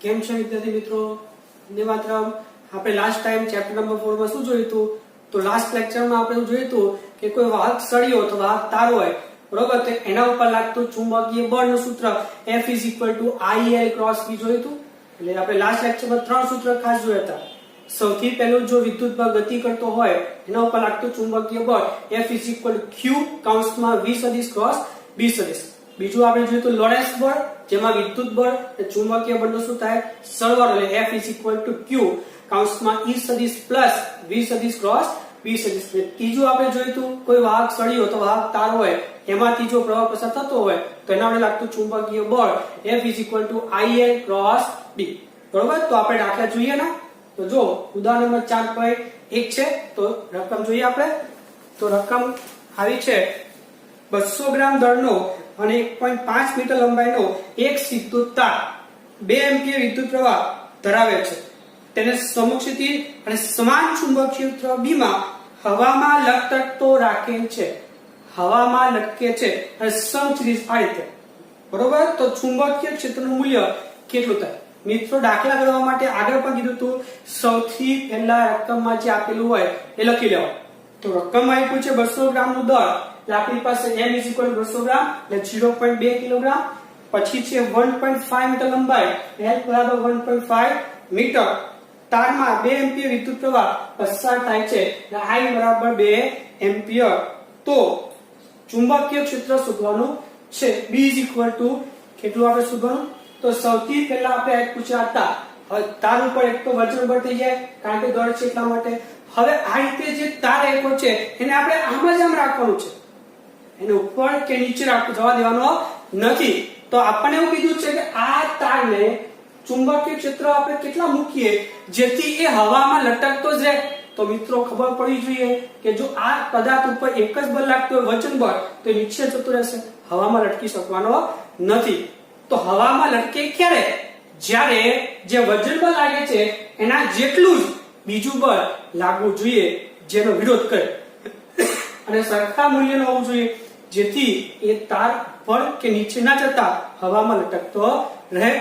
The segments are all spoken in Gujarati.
કેમ છે વિદ્યાર્થી મિત્રો? ધન્યવાદ. આપણે લાસ્ટ ટાઈમ ચેપ્ટર નંબર 4 માં શું જોયું હતું? તો લાસ્ટ લેક્ચરમાં આપણે જોયું હતું કે કોઈ વાહક સળિયો તો વાહક તાર હોય, બરોબર? તો એના ઉપર લાગતું ચુંબકીય બળનું સૂત્ર F = IL × B જોયું હતું. એટલે આપણે લાસ્ટ લેક્ચરમાં 3 સૂત્ર ખાસ જોયા હતા. સૌથી પહેલું, જો વિદ્યુતભાર ગતિ કરતો હોય એના ઉપર લાગતું ચુંબકીય બળ F = Q / V × B. બીજું આપણે જોયું હતું લોરેન્ટ્ઝ બળ, જેમાં વિદ્યુત બળ અને ચુંબકીય બળનો શું થાય? સરવાળો, એટલે F = Q / E + V × B. ત્રીજું આપણે જોયું હતું કોઈ વાહક સળિયો તો વાહક તાર હોય, એમાંથી જો પ્રવાહ પસાર થતો હોય તો એના વડે લાગતું ચુંબકીય બળ F = IL × B. બરોબર? તો આપણે દાખલા જોઈએ ને. તો જો ઉદાહરણ નંબર 4.1 છે, તો રકમ જોઈએ આપણે. તો રકમ આવી છે 200 ગ્રામ દળનો અને 1.5 મીટર લંબાઈનો એક સીધો તાર 2 એમ્પિયર વિદ્યુત પ્રવાહ ધરાવે છે. તેને સમક્ષિતિ અને સમાન ચુંબકીય ક્ષેત્ર B માં હવામાં લટકતો રાખેલ છે. હવામાં લટકે છે અને સમક્ષિતિ આ રીતે. બરોબર? તો ચુંબકીય ક્ષેત્રનું મૂલ્ય કેટલું થાય? મિત્રો, દાખલા ગણવા માટે આગળ પણ કીધું હતું, સૌથી પહેલા રકમમાં જે આપેલું હોય એ લખી લેવા. તો રકમમાં આપ્યું છે 200 ગ્રામનું દળ, એટલે આપણી પાસે m = 200 ગ્રામ એટલે 0.2 કિલોગ્રામ. પછી છે 1.5 મીટર લંબાઈ, l = 1.5 મીટર. તારમાં 2 એમ્પિયર વિદ્યુત પ્રવાહ પસાર થાય છે, એટલે I = 2 એમ્પિયર. તો ચુંબકીય ક્ષેત્ર શોધવાનું છે. B = કેટલું આપણે શોધવાનું? તો સૌથી પહેલા આપણે એક પૂછ્યા હતા, હવે તાર ઉપર એક તો વજન બળ થઈ જાય કારણ કે દળ છે એટલા માટે. હવે આ રીતે જે તાર આપ્યો છે એને આપણે આમ જ આમ રાખવાનું છે, એને ઉપર કે નીચે જવા દેવાનો નથી. તો આપણને એવું કીધું છે કે આ તારને ચુંબકીય ક્ષેત્ર આપણે કેટલા મૂકીએ જેથી એ હવામાં લટકતો જ રહે. તો મિત્રો, ખબર પડી જોઈએ કે જો આ પદાર્થ ઉપર એક જ બળ લાગતું હોય, વજન બળ, તો નીચે જતું રહેશે, હવામાં લટકી શકવાનો નથી. તો હવામાં લટકે ક્યારે? જ્યારે જે વજન બળ લાગે છે એના જેટલું જ બીજું બળ લાગવું જોઈએ જેનો વિરોધ કરે, અને સરખા મૂલ્યનું હોવું જોઈએ જેથી એ તાર પર કે નીચે ના જતા હવામાં લટકતો રહે.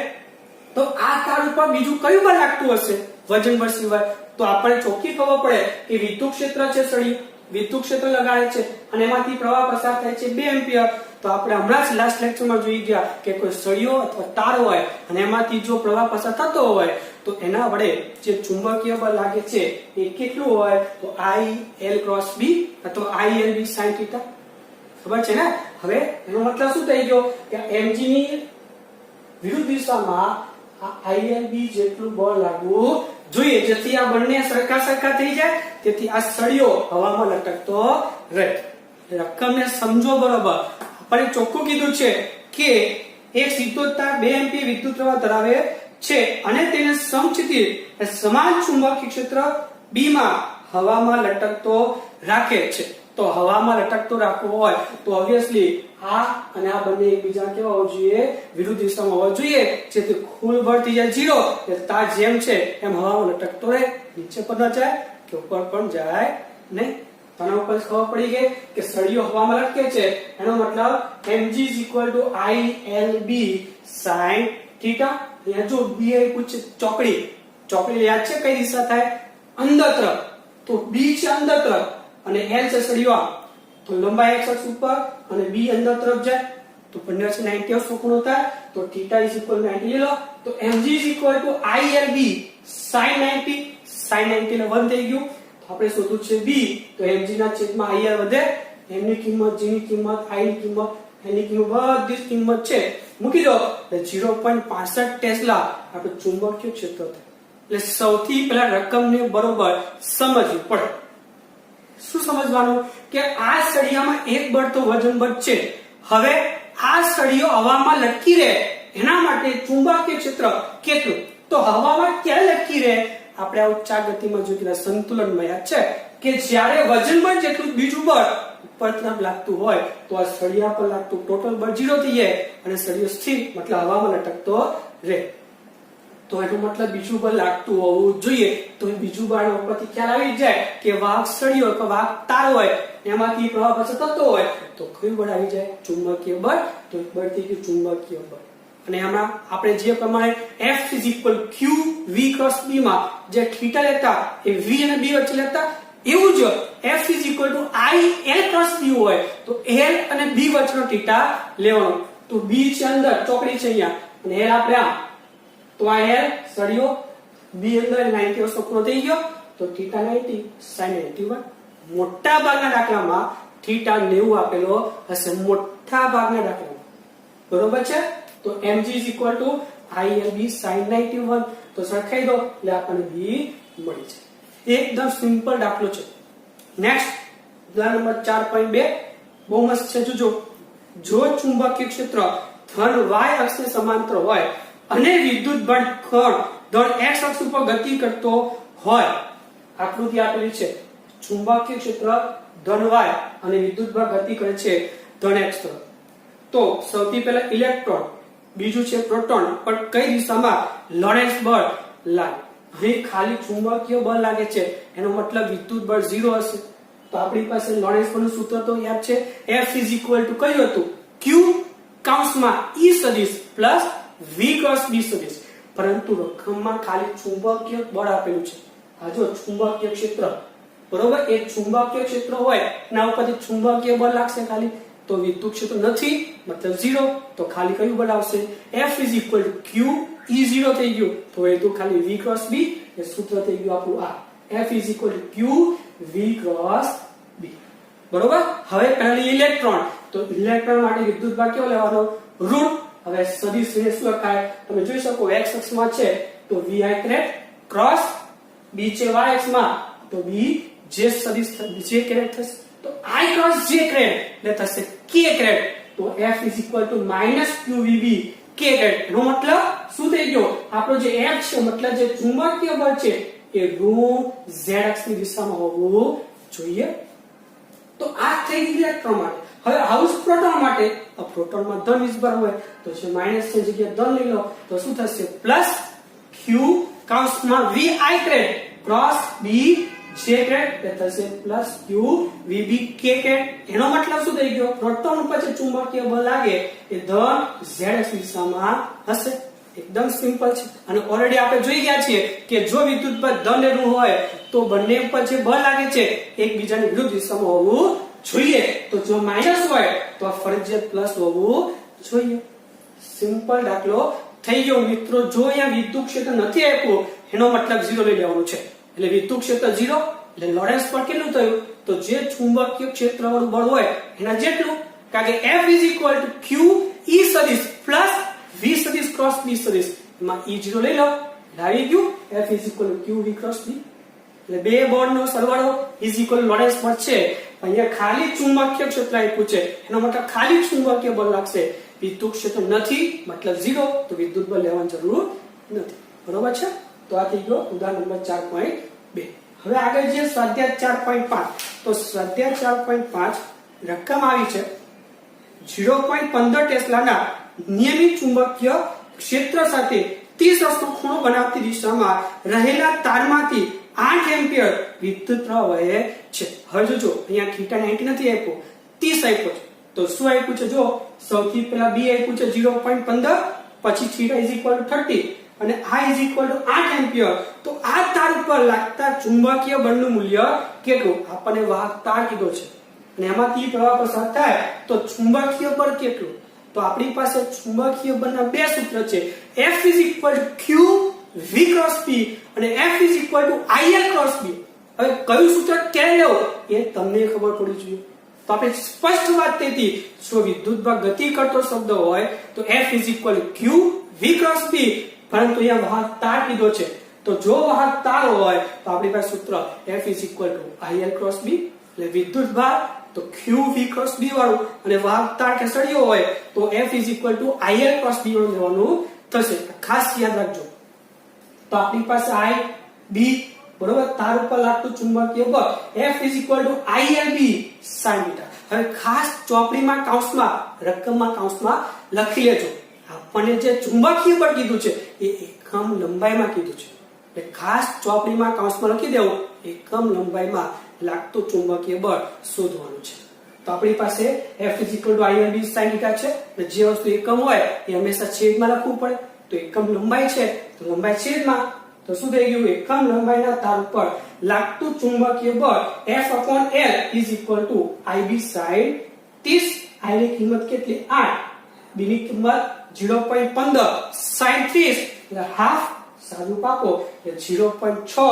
તો આ તાર ઉપર બીજું કયું બળ લાગતું હશે વજન બળ સિવાય? તો આપણને ચોખ્ખી ખબર પડે કે વિદ્યુત ક્ષેત્ર છે, સળિયું વિદ્યુત ક્ષેત્ર લગાડે છે અને એમાંથી પ્રવાહ પસાર થાય છે 2 એમ્પિયર. તો આપણે હમણાં જ લાસ્ટ લેક્ચરમાં જોઈ ગયા કે કોઈ સળિયો અથવા તાર હોય અને એમાંથી જો પ્રવાહ પસાર થતો હોય તો એના વડે જે ચુંબકીય બળ લાગે છે એ કેટલું હોય? તો IL × B અથવા ILB sin θ. ખબર છે ને? હવે એનો મતલબ શું થઈ ગયો કે mg ની વિરુદ્ધ દિશામાં આ ILB જેટલું બળ લાગવું જોઈએ જેથી આ બંને સરખા થઈ જાય, તેથી આ સળિયો હવામાં લટકતો રહે. રકમને સમજો બરોબર. આપણે ચોખ્ખું કીધું છે કે એક સીધો તાર 2 એમ્પિયર વિદ્યુત પ્રવાહ ધરાવે છે અને તેને સમક્ષિતિજ સમાન ચુંબકીય ક્ષેત્ર B માં હવામાં લટકતો રાખે છે. તો હવામાં લટકતો રાખવો હોય તો ઓબ્વિયસલી આ અને આ બંને એકબીજા કેવા હોવા જોઈએ? વિરુદ્ધ દિશામાં હોવા જોઈએ, જેથી કુલ બળ થઈ જાય 0. એટલે તાર જેમ છે એમ હવામાં લટકતો રહે, નીચે પણ ન જાય કે ઉપર પણ જાય નહીં. તને ઉપર ખબર પડી ગઈ કે સળિયો હવામાં લટકે છે, એનો મતલબ mg = ILB sin θ. અહીંયા જો B આપ્યું છે ચોકડી યાદ છે કઈ દિશા થાય? અંદર તરફ. તો B છે અંદર તરફ અને L છે સળિયો, તો લંબાઈ x અક્ષ ઉપર અને B અંદર તરફ જાય તો 90 ખૂણો થાય. તો θ = 90 લે લો. તો mg = ILB sin 90. sin 90 એટલે 1 થઈ ગયું. તો આપણે શોધવું છે B. તો mg ના છેદમાં IL વધે, m ની કિંમત, g ની કિંમત, I ની કિંમત, n ની કિંમત, બધી જ કિંમત છે મૂકી દો એટલે 0.65 ટેસ્લા આપણું ચુંબકીય ક્ષેત્ર થાય. એટલે સૌથી પહેલા રકમને બરોબર સમજવી પડે. શું સમજવાનું? કે આ સળિયામાં એક બળ તો વજન બળ છે. હવે આ સળિયો હવામાં લટકી રહે એના માટે ચુંબકીય ક્ષેત્ર કેટલું? તો હવામાં ક્યારે લટકી રહે? આપણે આ ઉચ્ચ ગતિમાં જોયું સંતુલનમાં યાદ છે કે જ્યારે વજન બળ જેટલું બીજું બળ ઉપર તરફ લાગતું હોય તો આ સળિયા પર લાગતું ટોટલ બળ 0 થઈ જાય અને સળિયો સ્થિર મતલબ હવામાં લટકતો રહે. તો એનો મતલબ બીજું બળ લાગતું હોવું જોઈએ. તો બીજું બળ ઉપરથી ખ્યાલ આવી જાય કે વાહક સળિયો કે વાહક તાર હોય એમાંથી પ્રવાહ પસાર થતો હોય તો કયું બળ આવી જાય? ચુંબકીય બળ. તો એક બળ થઈ ગયું ચુંબકીય બળ. અને આમાં આપણે જે પ્રમાણે F is equal Q V cross B માં જે થીટા લેતા એ V અને B વચ્ચે લેતા, એવું જ F is equal two I L cross B હોય તો L અને B વચ્ચેનો થીટા લેવાનો. તો B છે અંદર, ચોકડી છે અહીંયા, અને L આપણે આમ, તો આ L સળિયો B અંદર 90 વર્ષનો પૂરો થઈ ગયો, તો થીટા 90 sin 91. મોટા ભાગના દાખલામાં થીટા 90 આપેલો હશે, મોટા ભાગના દાખલામાં, બરોબર છે. તો mg is equal two ILB sin 91, તો સરખાઈ દો એટલે આપણને B મળી જાય. એકદમ સિમ્પલ દાખલો છે. નેક્સ્ટ ઉદાહરણ નંબર 4.2 બહુ મસ્ત છે. જોજો, જો ચુંબકીય ક્ષેત્ર ધન y અક્ષને સમાંતર હોય અને વિદ્યુત બળ કણ ધન x અક્ષ ઉપર ગતિ કરતો હોય, આકૃતિ આપેલી છે. ચુંબકીય ક્ષેત્ર ધન y અને વિદ્યુત બળ ગતિ કરે છે ધન x તરફ. તો સૌથી પહેલા ઇલેક્ટ્રોન, બીજું છે પ્રોટોન, પણ કઈ દિશામાં લોરેન્ટ્ઝ બળ લાગે. અહીં ખાલી ચુંબકીય બળ લાગે છે, એનો મતલબ વિદ્યુત બળ 0 હશે. તો આપણી પાસે લોરેન્ટ્ઝ બળનું સૂત્ર તો યાદ છે, F ઇઝ ઇક્વલ ટુ કયું હતું? Q કૌંસમાં E સદિશ પ્લસ V ક્રોસ B સદિશ. પરંતુ રકમમાં ખાલી ચુંબકીય બળ આપેલું છે. આ જો ચુંબકીય ક્ષેત્ર, બરોબર, એ ચુંબકીય ક્ષેત્ર હોય એના ઉપરથી ચુંબકીય બળ લાગશે ખાલી, તો વિદ્યુત ક્ષેત્ર નથી મતલબ 0, તો ખાલી કયું બળ આવશે? F is equal two Q E 0 થઈ ગયું, તો એ તો ખાલી V ક્રોસ B, એ સૂત્ર થઈ ગયું આપણું આ F is equal two Q V cross B, બરોબર. હવે પહેલી ઇલેક્ટ્રોન, તો ઇલેક્ટ્રોન માટે વિદ્યુત ભાગ કેવો લેવાનો? ઋણ. હવે સદિશ શું લખાય? તમે જોઈ શકો, x અક્ષમાં છે તો Vi કેરેટ ક્રોસ B છે y અક્ષમાં, તો B જે સદિશ J કેરેટ થશે, તો I ક્રોસ J કેરેટ એટલે થશે K કેરેટ. તો F is equal to minus QVB K caret. એનો મતલબ શું થઈ ગયો? આપણો જે F છે, મતલબ જે ચુંબકીય બળ છે એ ઋણ Z અક્ષની દિશામાં હોવું જોઈએ. તો આ થઈ ગઈ ઇલેક્ટ્રોન માટે. હવે હાઉસ પ્રોટોન માટે, પ્રોટોનમાં ધન વીજભાર હોય તો છે માઈનસ ની જગ્યાએ ધન લઈ લો, તો શું થશે? પ્લસ Q કૌંસમાં Vi caret cross B J caret, એટલે થશે plus Q VB K caret. એનો મતલબ શું થઈ ગયો? પ્રોટોન ઉપર જે ચુંબકીય બળ લાગે એ ધન Z અક્ષ દિશામાં હશે. એકદમ સિમ્પલ છે. અને ઓલરેડી આપણે જોઈ ગયા છીએ કે જો વિદ્યુત બળ ધન ઋણ હોય તો બંને ઉપર જે બળ લાગે છે એકબીજાની વિરુદ્ધ દિશામાં હોવું જોઈએ. તો જો માઈનસ હોય તો ફરજિયાત પ્લસ હોવું જોઈએ. સિમ્પલ દાખલો થઈ ગયો મિત્રો. જો અહીંયા વિદ્યુત ક્ષેત્ર નથી આપ્યું એનો મતલબ 0 લઈ લેવાનું છે, એટલે વિદ્યુત ક્ષેત્ર 0 એટલે લોરેન્ટ્ઝ બળ કેટલું થયું? તો જે ચુંબકીય ક્ષેત્ર વાળું બળ હોય એના જેટલું, કારણ કે F is equal two Q E સદિશ પ્લસ V સદિશ ક્રોસ B સદિશ, એમાં E 0 લઈ લો એટલે આવી ગયું F is equal two Q V cross B. એટલે બે બળનો સરવાળો ઇઝ ઇક્વલ લોરેન્ટ્ઝ બળ છે. અહીંયા ખાલી ચુંબકીય ક્ષેત્ર આપ્યું છે, એનો મતલબ ખાલી ચુંબકીય બળ લાગશે. વિદ્યુત ક્ષેત્ર નથી મતલબ 0, તો વિદ્યુત બળ લેવાની જરૂર નથી, બરોબર છે. તો આ થઈ ગયો ઉદાહરણ નંબર 4.2. હવે આગળ જે સ્વાધ્યાય 4.5, તો સ્વાધ્યાય 4.5 રકમ આવી છે 0.15 ટેસ્લાના નિયમિત ચુંબકીય ક્ષેત્ર સાથે 30 અંશનો ખૂણો બનાવતી દિશામાં રહેલા તારમાંથી 8 એમ્પિયર વિદ્યુત પ્રવાહ વહે છે. હવે જોજો, અહીંયા થીટા 90 નથી આપ્યો, 30 આપ્યો છે. તો શું આપ્યું છે? જો સૌથી પહેલા B આપ્યું છે 0.15, પછી થીટા ઇઝ ઇક્વલ ટુ 30 અને I is equal two 8 ampere. તો આ તાર ઉપર લાગતા ચુંબકીય બળનું મૂલ્ય કેટલું? આપણને વાહક તાર કીધો છે અને એમાંથી પ્રવાહ પસાર થાય તો ચુંબકીય બળ કેટલું? તો આપણી પાસે ચુંબકીય બળના બે સૂત્ર છે, F is equal two Q V cross B અને F is equal two IL cross B. હવે કયું સૂત્ર ક્યારે લેવું એ તમને ખબર પડવી જોઈએ. તો આપણે સ્પષ્ટ વાત થઈ હતી, જો વિદ્યુત ભાગ ગતિ કરતો શબ્દ હોય તો F is equal two Q V cross B, પરંતુ અહીંયા વાહક તાર કીધો છે. તો જો વાહક તાર હોય તો આપણી પાસે સૂત્ર F is equal two IL cross B, એટલે વિદ્યુત ભાગ તો Q V ક્રોસ B વાળું, અને વાહક તાર કે સળિયો હોય તો F is equal two IL cross B વાળું લેવાનું થશે. ખાસ યાદ રાખજો. તો આપણી પાસે I B, બરોબર, તાર ઉપર લાગતું ચુંબકીય બળ F is equal two ILB sin θ. હવે ખાસ ચોપડીમાં કૌંસમાં, રકમમાં કૌંસમાં લખી લેજો. આપણને જે ચુંબકીય બળ કીધું છે એ એકમ લંબાઈમાં કીધું છે, એટલે ખાસ ચોપડીમાં કૌંસમાં લખી દેવું એકમ લંબાઈમાં લાગતું ચુંબકીય બળ શોધવાનું છે. તો આપણી પાસે F ILB sin θ છે. જે વસ્તુ એકમ હોય એ હંમેશા છેદમાં લખવું પડે. તો એકમ લંબાઈ છે તો લંબાઈ છેદમાં. તો શું થઈ ગયું? એકમ લંબાઈના તાર ઉપર લાગતું ચુંબકીય બળ F/L IB sin 30. I ની કિંમત કેટલી? 8. B ની કિંમત 0.15 sin 30 એટલે હાફ સાદું પાકો એટલે 0.6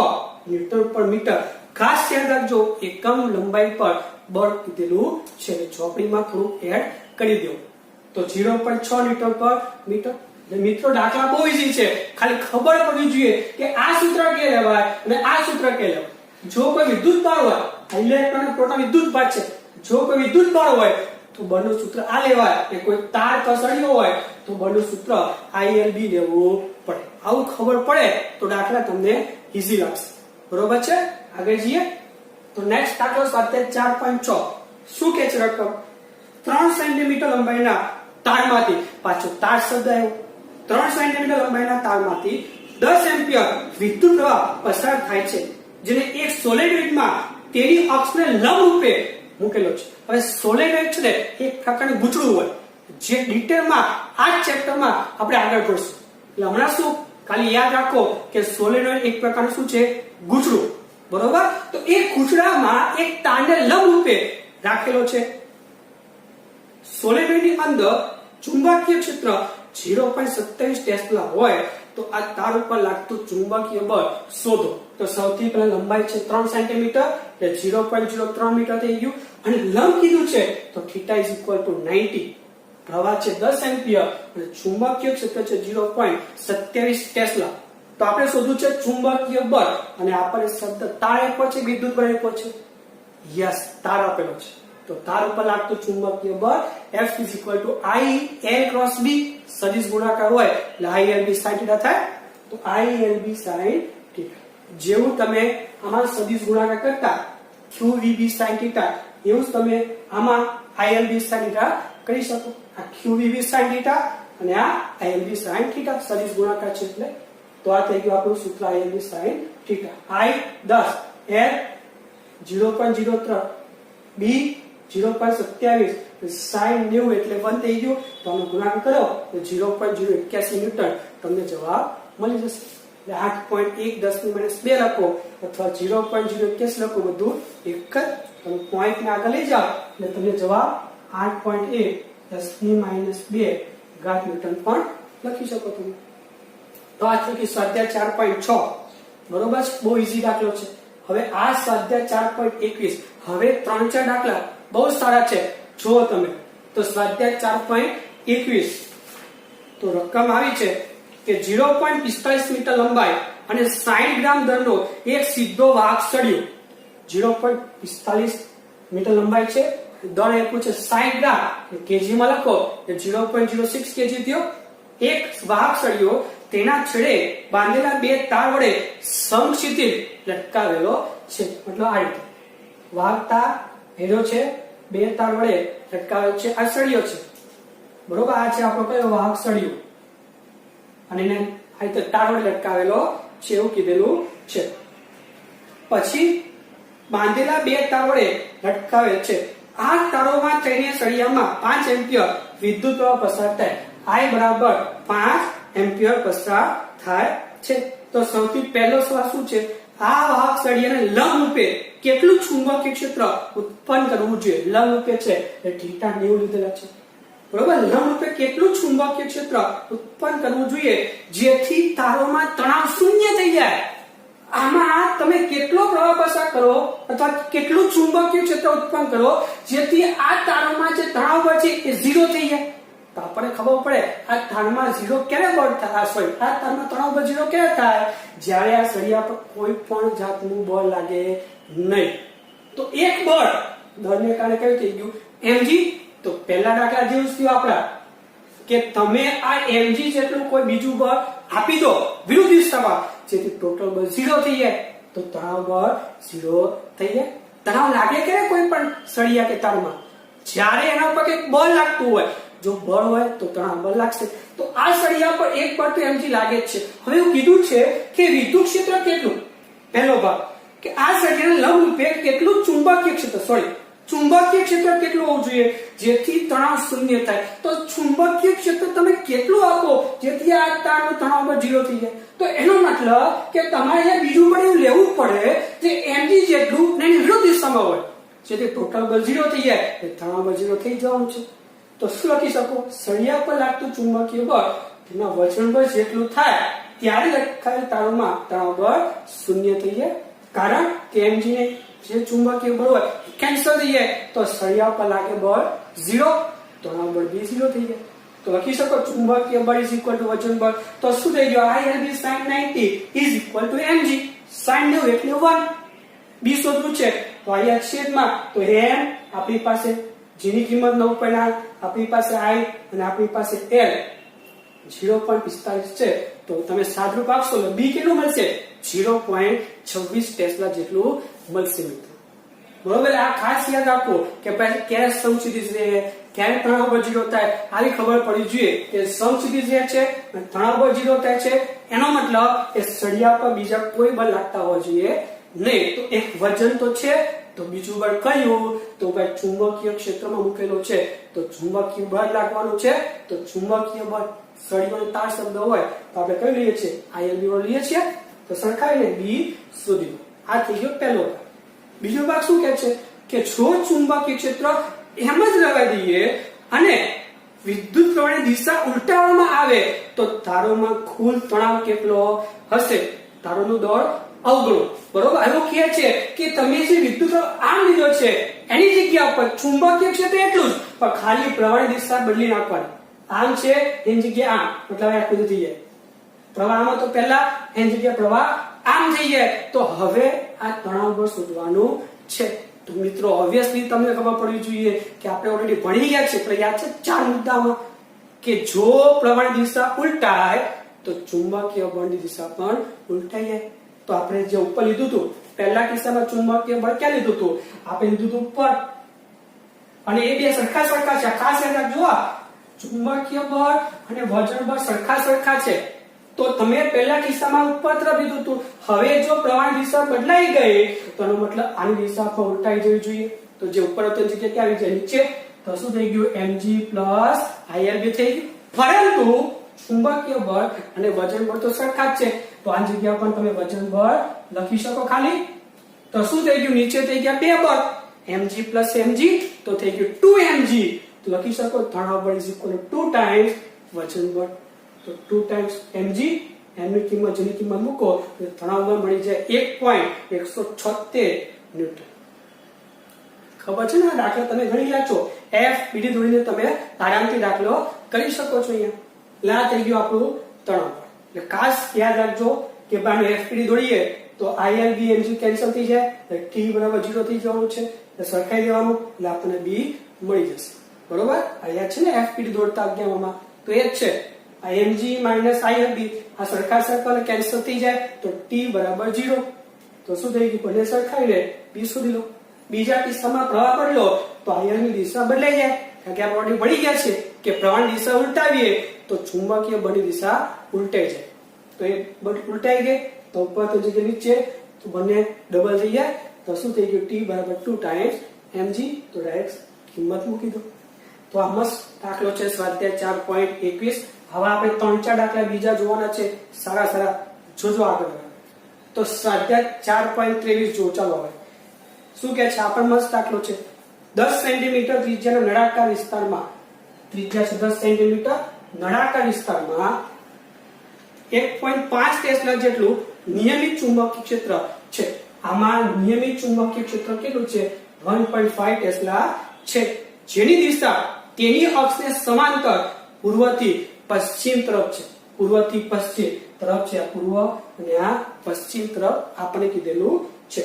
ન્યૂટન પર મીટર. ખાસ યાદ રાખજો એકમ લંબાઈ પર બળ કીધેલું છે. ચોપડીમાં થોડું એડ કરી દો. તો 0.6 ન્યૂટન પર મીટર. મિત્રો દાખલા બહુ ઈઝી છે, ખાલી ખબર પડવી જોઈએ કે આ સૂત્ર કે લેવાય અને આ સૂત્ર કે લેવાય. જો કોઈ વિદ્યુત બળ હોય, ઇલેક્ટ્રોન અને પ્રોટોન વિદ્યુત બળ છે, જો કોઈ વિદ્યુત બળ હોય તો બળનું સૂત્ર આ લેવાય. કે કોઈ તાર કસડ્યો હોય તો બળનું સૂત્ર ILB લેવું પડે. આવું ખબર પડે તો દાખલા તમને ઈઝી લાગશે. બરોબર છે? આગળ જઈએ તો નેક્સ્ટ દાખલો સ્વાધ્યાય 4.6. શું કે છે રકમ? 3 સેન્ટીમીટર લંબાઈના તારમાંથી, પાછો તાર શબ્દ આવ્યો, 3 સેન્ટીમીટર લંબાઈના તારમાંથી 10 એમ્પિયર વિદ્યુત પ્રવાહ પસાર થાય છે, જેને એક સોલેનોઇડમાં તેની અક્ષને લંબ રૂપે મૂકેલો છે. હવે સોલેનોઇડ છે ને એક પ્રકારનું ગૂંચળું હોય, જે ડિટેલમાં આ ચેપ્ટરમાં આપણે આગળ જોઈશું. એટલે હમણાં શું ખાલી યાદ રાખો કે સોલેનોઇડ એક પ્રકારનું શું છે? ગૂંચળું. બરોબર? તો એ ગૂંચળામાં એક તારને લંબ રૂપે રાખેલો છે. સોલેનોઇડની અંદર ચુંબકીય ક્ષેત્ર 0.27 ટેસ્લા હોય તો આ તાર ઉપર લાગતું ચુંબકીય બળ શોધો. તો સૌથી પહેલા લંબાઈ છે 3 સેન્ટીમીટર એટલે 0.03 મીટર થઈ ગયું. અને લંબ કીધું છે તો θ 90. પ્રવાહ છે 10 એમ્પિયર અને ચુંબકીય ક્ષેત્ર છે 0.27 ટેસ્લા. તો આપણે શોધવું છે ચુંબકીય બળ. અને આપણે શબ્દ તાર આપ્યો છે, વિદ્યુત બળ આપ્યો છે. યસ, તાર આપેલો છે. તો તાર ઉપર લાગતું ચુંબકીય બળ F IL×B. સદિશ ગુણાકાર હોય એટલે ILB sin θ થાય. તો ILB sin θ. જેવું તમે આમાં સદિશ ગુણાકાર કરતા QVB sin θ એવું જ તમે આમાં ILB sin θ કરી શકો. આ QVB sin θ અને આ ILB sin θ સદિશ ગુણાકાર છે એટલે. તો આ થઈ ગયું આપણું સૂત્ર ILB sin θ. I 10, L 0.03, B 0.27, sin 90 એટલે 1 થઈ ગયું. તો આનો ગુણાકાર કરો તો 0.081 ન્યૂટન તમને જવાબ મળી જશે. એટલે 8.1 10 -2 લખો અથવા 0.081 લખો, બધું એક જ. તમે પોઈન્ટ ને આગળ લઈ જાઓ એટલે તમને જવાબ 8.1 10 -2 ઘાત ન્યૂટન પણ લખી શકો તમે. તો આ છે કે સ્વાધ્યાય 4.6. બરોબર છે? બહુ ઈઝી દાખલો છે. હવે આ સ્વાધ્યાય 4.21. હવે 3-4 દાખલા બહુ સારા છે, જુઓ તમે. તો સ્વાધ્યાય 4.21 તો રકમ આવી છે કે 0.45 મીટર લંબાઈ અને 60 ગ્રામ દળનો એક સીધો વાહક સળિયો. 0.45 મીટર લંબાઈ છે, દળ આપ્યું છે 60 ગ્રામ, કેજી માં લખો કે 0.06 કેજી થયો. એક વાહક સળિયો તેના છેડે બાંધેલા 2 તાર વડે સમક્ષિતિજ લટકાવેલો છે. મતલબ આ રીતે વાહક તાર હેરો છે, 2 તાર વડે લટકાવેલો છે. આ સળિયો છે. બરોબર? આ છે આપણો કયો વાહક સળિયો અને એને આ રીતે તાર વડે લટકાવેલો છે એવું કીધેલું છે. પછી બાંધેલા 2 તાર વડે લટકાવેલ છે. આ તારોમાં થઈને સળિયામાં 5 એમ્પિયર વિદ્યુત પ્રવાહ પસાર થાય. I બરાબર 5 એમ્પિયર પસાર થાય છે. તો સૌથી પહેલો સવાલ શું છે? આ વાહક સળિયાને લંબ રૂપે કેટલું ચુંબકીય ક્ષેત્ર ઉત્પન્ન કરવું જોઈએ? લંબ રૂપે છે એટલે θ 90 લીધેલા છે. બરોબર? લંબ રૂપે કેટલું ચુંબકીય ક્ષેત્ર ઉત્પન્ન કરવું જોઈએ જેથી તારોમાં તણાવ શૂન્ય થઈ જાય? આમાં તમે કેટલો પ્રવાહ પસાર કરો અથવા કેટલું ચુંબકીય ક્ષેત્ર ઉત્પન્ન કરો જેથી આ તારોમાં જે તણાવ બળ છે એ 0 થઈ જાય. તો આપણે ખબર પડે આ તારમાં 0 ક્યારે બળ થાય? સોરી, આ તારમાં તણાવ બળ 0 ક્યારે થાય? જ્યારે આ સળિયા પર કોઈ પણ જાતનું બળ લાગે નહીં. તો એક બળ દળને કારણે કયું થઈ ગયું? mg. તો પહેલા દાખલા જેવું જ થયું આપણા કે તમે આ mg જેટલું કોઈ બીજું બળ આપી દો વિરુદ્ધ દિશામાં જેથી ટોટલ બળ 0 થઈ જાય. તો તણાવ બળ 0 થઈ જાય. તણાવ લાગે કે કોઈ પણ સળિયા કે તારમાં જ્યારે એના પર એક બળ લાગતું હોય, જો બળ હોય તો તણાવ બળ લાગશે. તો આ સળિયા પર એક બળ તો mg લાગે જ છે. હવે એવું કીધું છે કે વિદ્યુત ક્ષેત્ર કેટલું? પહેલો ભાગ કે આ સળિયાને લંબ રૂપે કેટલું ચુંબકીય ક્ષેત્ર ચુંબકીય ક્ષેત્ર કેટલું હોવું જોઈએ જેથી તણાવ શૂન્ય થાય? તો ચુંબકીય ક્ષેત્ર તમે કેટલું આપો જેથી આ તારનો તણાવ પર 0 થઈ જાય? તો એનો મતલબ કે તમારે અહીંયા બીજું પણ એવું લેવું પડે જે mg જેટલું ને એની વિરુદ્ધ દિશામાં હોય જેથી ટોટલ બળ 0 થઈ જાય એટલે તણાવ બળ 0 થઈ જવાનું છે. તો શું લખી શકો? સળિયા પર લાગતું ચુંબકીય બળ તેના વજન બળ જેટલું થાય ત્યારે લખાયેલ તારોમાં તણાવ બળ શૂન્ય થઈ જાય કારણ કે mg ને જે ચુંબકીય બળ હોય કેન્સલ થઈ જાય તો સળિયા પર લાગે બળ 0 તણાવ બળ બી 0 થઈ જાય. તો લખી શકો ચુંબકીય બળ ઇઝ ઇક્વલ ટુ વજન બળ. તો શું થઈ ગયું? ILB sin 90 is equal two mg sin 90 એટલે 1. બી શોધવું છે તો અહીંયા છેદમાં તો m આપણી પાસે જેની કિંમત 9.8 આપણી પાસે i અને આપણી પાસે l 0.45 છે તો તમે સાદરૂપ આપશો તો બી કેટલું મળશે? 0.26 ટેસ્લા જેટલું મળશે મિત્રો. બરોબર? આ ખાસ યાદ રાખો કે પછી ક્યારે સમછિતિજ રહે ક્યારે તણાવ બળ 0 થાય આવી ખબર પડી જોઈએ કે સમછિતિજ રહે છે અને તણાવ બળ 0 થાય છે એનો મતલબ એ સળિયા પર બીજા કોઈ બળ લાગતા હોવા જોઈએ નહીં. તો એક વજન તો છે તો બીજું બળ કયું? તો ભાઈ ચુંબકીય ક્ષેત્રમાં મૂકેલો છે તો ચુંબકીય બળ લાગવાનું છે. તો ચુંબકીય બળ સળિયાનો તાર શબ્દ હોય તો આપણે કઈ લઈએ છીએ? ILB બળ લઈએ છીએ. તો સરખાવીને બી શોધી લો. આ થઈ ગયો પહેલો ભાગ. બીજો ભાગ શું કહે છે કે જો ચુંબકીય ક્ષેત્ર એમ જ લગાવી દઈએ અને વિદ્યુત પ્રવાહની દિશા ઉલટાવવામાં આવે તો તારોમાં કુલ તણાવ કેટલો હશે? તારોનો દળ અવગણો. બરોબર? એવું કહે છે કે તમે જે વિદ્યુત પ્રવાહ આમ લીધો છે એની જગ્યા પર ચુંબકીય ક્ષેત્ર એટલું જ પણ ખાલી પ્રવાહની દિશા બદલી નાખવાની. આમ છે એની જગ્યાએ આમ મતલબ આ બધું થઈ જાય. પ્રવાહમાં તો પહેલા એની જગ્યાએ પ્રવાહ આમ થઈ જાય તો હવે આ તણાવ બળ શોધવાનું છે. તો મિત્રો ઓબ્વિયસલી તમને ખબર પડવી જોઈએ કે આપણે ઓલરેડી ભણી ગયા છે પણ યાદ છે 4 મુદ્દામાં કે જો પ્રવાહની દિશા ઉલટાય તો ચુંબકીય બળની દિશા પણ ઉલટાઈ જાય. તો આપણે જે ઉપર લીધું હતું પહેલા કિસ્સામાં ચુંબકીય બળ ક્યાં લીધું હતું? આપણે લીધું હતું ઉપર અને એ બે સરખા છે. ખાસ યાદ રાખજો ચુંબકીય બળ અને વજન બળ સરખા છે. તો તમે પહેલા કિસ્સામાં ઉપર તરફ લીધું હતું હવે જો પ્રવાહની દિશા બદલાઈ ગઈ તો એનો મતલબ આની દિશા પણ ઉલટાઈ જવી જોઈએ. તો જે ઉપર હતો એની જગ્યાએ ક્યાં આવી જાય? નીચે. તો શું થઈ ગયું? mg ILB થઈ ગયું. પરંતુ ચુંબકીય બળ અને વજન બળ તો સરખા જ છે તો આ જગ્યા પર તમે વજન બળ લખી શકો ખાલી. તો શું થઈ ગયું? નીચે થઈ ગયા બે બળ mg mg તો થઈ ગયું 2mg. તો લખી શકો તણાવ બળ ઇઝ ઇક્વલ ટુ 2 ટાઈમ્સ વજન બળ. તો 2 ટાઈમ્સ mg એની કિંમત જેની કિંમત મૂકો તો તણાવ બળ મળી જાય 1.176 ન્યૂટન. ખબર છે ને? આ દાખલો તમે ગણી રહ્યા છો. f bd દોડીને તમે આરામથી દાખલો કરી શકો છો. અહીંયા લા થઈ ગયું આપણું તણાવ બળ. એટલે ખાસ યાદ રાખજો કે બાને f bd દોડીએ તો ILB mg કેન્સલ થઈ જાય એટલે t બરાબર 0 થઈ જવાનું છે. એટલે સરખાઈ દેવાનું એટલે આપણને b મળી જશે. બરોબર? અહીંયા છે ને f bd દોડતા અગિયારમાં તો એ જ છે mg ILB આ સરખા કેન્સલ થઈ જાય તો t બરાબર 0. તો શું થઈ ગયું? બંને સરખાઈને b શોધી લો. બીજા કિસ્સામાં પ્રવાહ બદલો તો IL ની દિશા બદલાઈ જાય કારણ કે આપણે ઓલરેડી ભણી ગયા છે કે પ્રવાહની દિશા ઉલટાવીએ તો ચુંબકીય બળની દિશા ઉલટાઈ જાય. તો એ ઉલટાઈ ગઈ તો ઉપર તો જગ્યા નીચે તો બંને ડબલ થઈ જાય તો શું થઈ ગયું? t બરાબર 2 ટાઈમ્સ mg. તો ડાયરેક્ટ કિંમત મૂકી દો. તો આ મસ્ત દાખલો છે સ્વાધ્યાય 4.21. હવે આપણે 3-4 દાખલા બીજા જોવાના છે સારા જોજો આગળ. તો સ્વાધ્યાય 4.23 જો. ચાલો હવે શું કે છે? આપણે મસ્ત દાખલો છે 10 સેન્ટીમીટર ત્રિજ્યાના નળાકાર વિસ્તારમાં ત્રિજ્યા છે 10 સેન્ટીમીટર નળાકાર વિસ્તારમાં 1.5 ટેસ્લા જેટલું નિયમિત ચુંબકીય ક્ષેત્ર છે. આમાં નિયમિત ચુંબકીય ક્ષેત્ર કેટલું છે? 1.5 ટેસ્લા છે જેની દિશા તેની અક્ષને સમાંતર પૂર્વથી પશ્ચિમ તરફ છે. પૂર્વથી પશ્ચિમ તરફ છે. આ પૂર્વ અને આ પશ્ચિમ તરફ આપણે કીધેલું છે.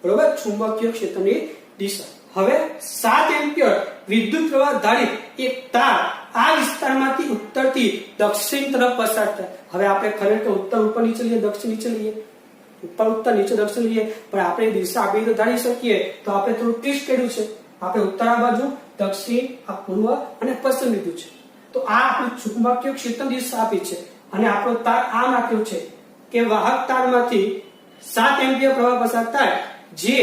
બરોબર? ચુંબકીય ક્ષેત્રની દિશા. હવે 7 એમ્પિયર વિદ્યુત પ્રવાહ ધારિત એક તાર આ વિસ્તારમાંથી ઉત્તરથી દક્ષિણ તરફ પસાર થાય. હવે આપણે ખરેખર ઉત્તર ઉપર નીચે લઈએ દક્ષિણ નીચે લઈએ ઉપર ઉત્તર નીચે દક્ષિણ લઈએ પણ આપણે દિશા આપી તો ધારી શકીએ તો આપણે થોડું ટ્વિસ્ટ કર્યું છે. આપણે ઉત્તર આ બાજુ દક્ષિણ આ પૂર્વ અને પશ્ચિમ લીધું છે. તો આ આપણું ચુંબકીય ક્ષેત્ર દિશા આપી છે અને આપણો તાર આમ આપ્યો છે કે વાહક તારમાંથી 7 એમ્પિયર પ્રવાહ પસાર થાય જે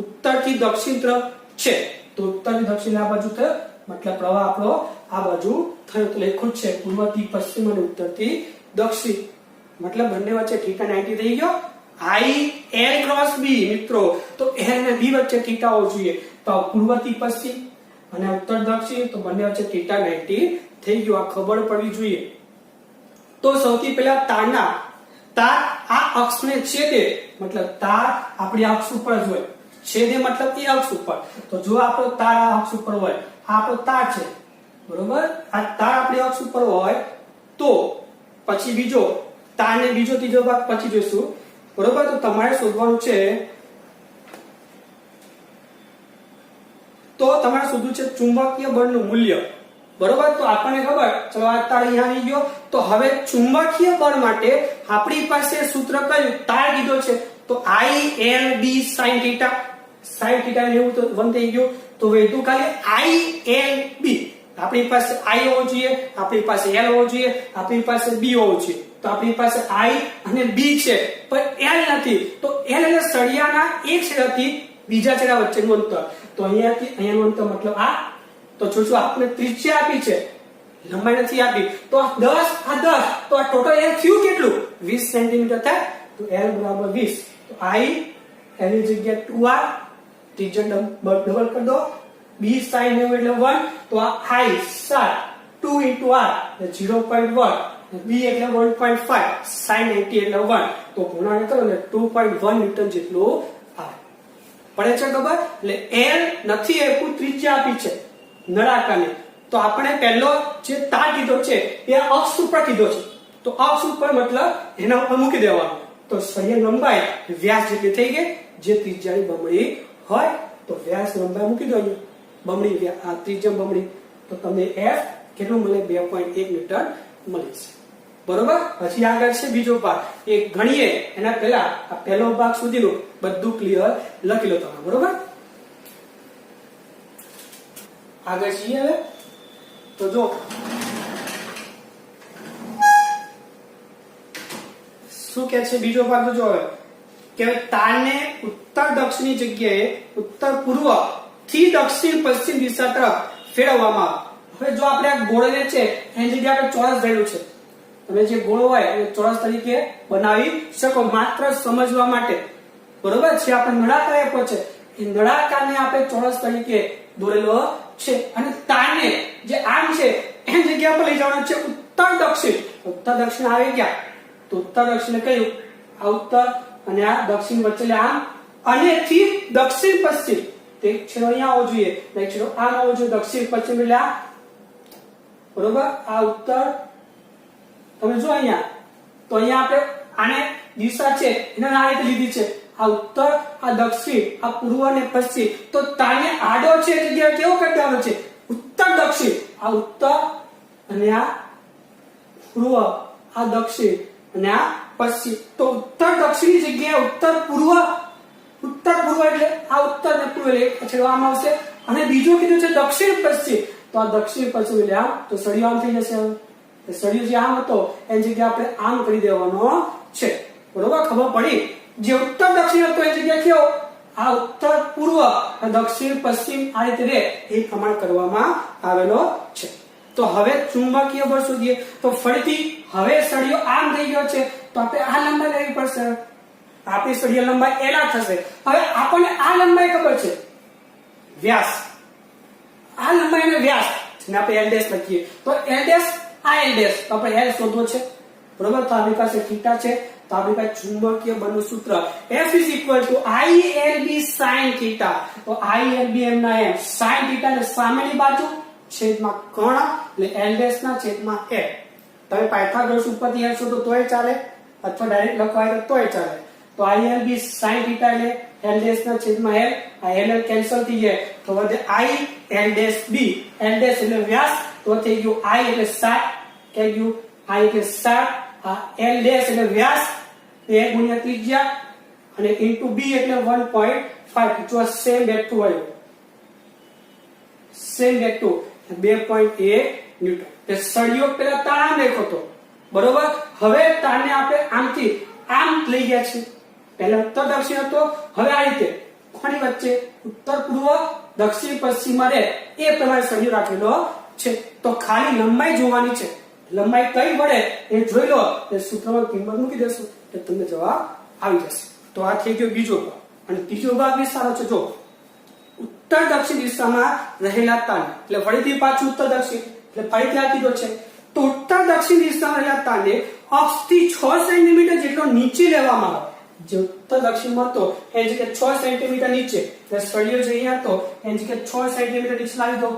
ઉત્તરથી દક્ષિણ તરફ છે. તો ઉત્તર દક્ષિણ આ બાજુ થયો, મતલબ પ્રવાહ આપણો આ બાજુ થયો. તો લખ્યું છે પૂર્વથી પશ્ચિમ અને ઉત્તરથી દક્ષિણ, મતલબ બંને વચ્ચે θ 90 થઈ ગયો. I L ક્રોસ B મિત્રો, તો L અને B વચ્ચે θ હોવો જોઈએ. તો પૂર્વથી પશ્ચિમ અને ઉત્તર દક્ષિણ, તો બંને વચ્ચે θ 90 થઈ ગયું. આ ખબર પડવી જોઈએ. તો સૌથી પહેલા તાર આ અક્ષને છેદે, મતલબ તાર આપણી અક્ષ ઉપર જ હોય, છેદે મતલબ એ અક્ષ ઉપર. તો જો આપણો તાર આ અક્ષ ઉપર હોય, આ આપણો તાર છે બરોબર, આ તાર આપણી અક્ષ ઉપર હોય તો પછી બીજો તારને બીજો ત્રીજો ભાગ પછી જોઈશું બરોબર. તો તમારે શોધવાનું છે, તો તમારે શોધવું છે ચુંબકીય બળનું મૂલ્ય બરોબર. તો આપણને ખબર, ચલો આ તાર અહીંયા આવી ગયો. તો હવે ચુંબકીય બળ માટે આપણી પાસે સૂત્ર કયું, તાર કીધો છે તો I L B sin θ. sin θ ને એવું તો 1 થઈ ગયું. તો વેધું ખાલી I L B, આપણી પાસે I હોવો જોઈએ, આપણી પાસે L હોવો જોઈએ, આપણી પાસે B હોવો જોઈએ. તો આપણી પાસે I અને B છે પણ L નથી. તો L એટલે સળિયાના એક છેડાથી બીજા છેડા વચ્ચેનું અંતર. તો અહીંયાથી અહીંયાનું અંતર મતલબ આ. તો જોજો આપણે ત્રિજ્યા આપી છે, લંબાઈ નથી આપી. તો 10 આ 10, તો આ ટોટલ L થયું કેટલું, 20 સેન્ટીમીટર થાય. તો L બરાબર 20. તો I L ની જગ્યાએ 2R, ત્રિજ્યા ડબલ કરી દો. B sin 90 એટલે 1. તો આ I 7 2 into R એટલે 0.1, B એટલે 1.5, sin 90 એટલે 1. તો ગુણાકાર કરો ને 2.1 ન્યૂટન જેટલું આવે. પડે છે ખબર? એટલે L નથી આપ્યું, ત્રિજ્યા આપી છે નળાકારની. તો આપણે પહેલો જે તાર કીધો છે એ અક્ષ ઉપર કીધો છે. તો અક્ષ ઉપર મતલબ એના ઉપર મૂકી દેવાનું. તો સળિયા લંબાઈ વ્યાસ જેટલી થઈ ગઈ, જે ત્રિજ્યાની બમણી હોય. તો વ્યાસ લંબાઈ મૂકી દો અહીંયા, બમણી આ ત્રિજ્યા બમણી. તો તમને F કેટલું મળે, 2.1 ન્યૂટન મળે છે બરોબર. પછી આગળ છે બીજો ભાગ, એ ગણીએ એના પહેલા આ પહેલો ભાગ સુધીનું બધું ક્લિયર લખી લો તમે બરોબર. આગળ છીએ હવે. તો જો શું કે છે બીજો ભાગ, તો જો હવે કે તારને ઉત્તર દક્ષિણની જગ્યાએ ઉત્તર પૂર્વ થી દક્ષિણ પશ્ચિમ દિશા તરફ ફેરવવામાં આવે. હવે જો આપણે આ ગોળને છે એની જગ્યાએ આપણે ચોરસ ધર્યું છે, તમે જે ગોળો હોય એ ચોરસ તરીકે બનાવી શકો માત્ર સમજવા માટે બરોબર છે. આપણે નળાકાર આપ્યો છે, એ નળાકારને આપણે ચોરસ તરીકે દોરેલો છે. અને તારને જે આમ છે એની જગ્યા પર લઈ જવાનું છે ઉત્તર દક્ષિણ. ઉત્તર દક્ષિણ આવી ગયા તો ઉત્તર દક્ષિણ કયું, આ ઉત્તર અને આ દક્ષિણ વચ્ચે આમ, અને થી દક્ષિણ પશ્ચિમ. તે છેડો અહીંયા આવવો જોઈએ, એક છેડો આમ આવવો જોઈએ, દક્ષિણ પશ્ચિમ એટલે આ બરોબર. આ ઉત્તર તમે જો અહીંયા, તો અહીંયા આપણે આને દિશા છે એને આ રીતે લીધી છે, આ ઉત્તર આ દક્ષિણ આ પૂર્વ અને પશ્ચિમ. તો તારને આડો છે જગ્યા કેવો કરી દેવાનો છે, ઉત્તર દક્ષિણ. આ ઉત્તર અને આ પૂર્વ, આ દક્ષિણ અને આ પશ્ચિમ. તો ઉત્તર દક્ષિણની જગ્યાએ ઉત્તર પૂર્વ એટલે આ ઉત્તર ને પૂર્વ એટલે છેડવામાં આવશે. અને બીજું કીધું છે દક્ષિણ પશ્ચિમ, તો આ દક્ષિણ પશ્ચિમ એટલે આમ. તો સળિયો આમ થઈ જશે. હવે સળિયો જે આમ હતો એની જગ્યાએ આપણે આમ કરી દેવાનો છે બરોબર. ખબર પડી? જે ઉત્તર દક્ષિણ હતો એ જગ્યા કેવો, આ ઉત્તર પૂર્વ દક્ષિણ પશ્ચિમ આ રીતે રે એ પ્રમાણ કરવામાં આવેલો છે. તો હવે ચુંબકીય બળ શોધીએ. તો ફરીથી હવે સળિયો આમ થઈ ગયો છે, તો આપણે આ લંબાઈ લેવી પડશે. આપણી સળિયા લંબાઈ L થશે. હવે આપણને આ લંબાઈ ખબર છે, વ્યાસ, આ લંબાઈને વ્યાસ જેને આપણે L' લખીએ. તો L' આ L', તો આપણે L શોધવો છે બરોબર. તો આપણી પાસે થીટા છે, તો આપણી પાસે ચુંબકીય બળનું સૂત્ર F = ILB sin θ. તો ILB એમ ના એમ, sin θ એટલે સામેની બાજુ છેદમાં કર્ણ એટલે L' ના છેદમાં F. તમે પાયથાગોરસ ઉપરથી L શોધો તોય ચાલે, અથવા ડાયરેક્ટ લખવાય તોય ચાલે. તો ILB sin θ એટલે L' ના છેદમાં L, આ L કેન્સલ થઈ જાય તો વધે IL'B. L' એટલે વ્યાસ, તો થઈ ગયું I એટલે 7, કે ગયું I એટલે 7, આ L' એટલે વ્યાસ 2 ગુણ્યા ત્રિજ્યા અને ઇન્ટુ B એટલે 1.5. જો સેમ બેઠું હોય, સેમ બેઠું 2.1 ન્યૂટન. તે સળિયો પેલા તાર આમ દેખો તો બરોબર. હવે તારને આપણે આમથી આમ લઈ ગયા છે, પહેલા ઉત્તર દક્ષિણ હતો, હવે આ રીતે કોની વચ્ચે, ઉત્તર પૂર્વ દક્ષિણ પશ્ચિમમાં રહે એ પ્રમાણે સળિયો રાખેલો છે. તો ખાલી લંબાઈ જોવાની છે, લંબાઈ કઈ વડે એ જોઈ લો, એ સૂત્રમાં કિંમત મૂકી દેશો એટલે તમને જવાબ આવી જશે. તો આ થઈ ગયો બીજો ભાગ. અને ત્રીજો ભાગ બી સારો છે. જો ઉત્તર દક્ષિણ દિશામાં રહેલા તાણ, એટલે ફરીથી પાછું ઉત્તર દક્ષિણ, એટલે ફરીથી આ કીધો છે. તો ઉત્તર દક્ષિણ દિશામાં રહેલા તાણને અક્ષથી 6 સેન્ટીમીટર જેટલો નીચે લેવામાં આવે. જે ઉત્તર દક્ષિણમાં તો એની જગ્યાએ 6 સેન્ટીમીટર નીચે, એટલે સળિયો જે અહીંયા તો એની જગ્યાએ 6 સેન્ટીમીટર નીચે લાવી દો.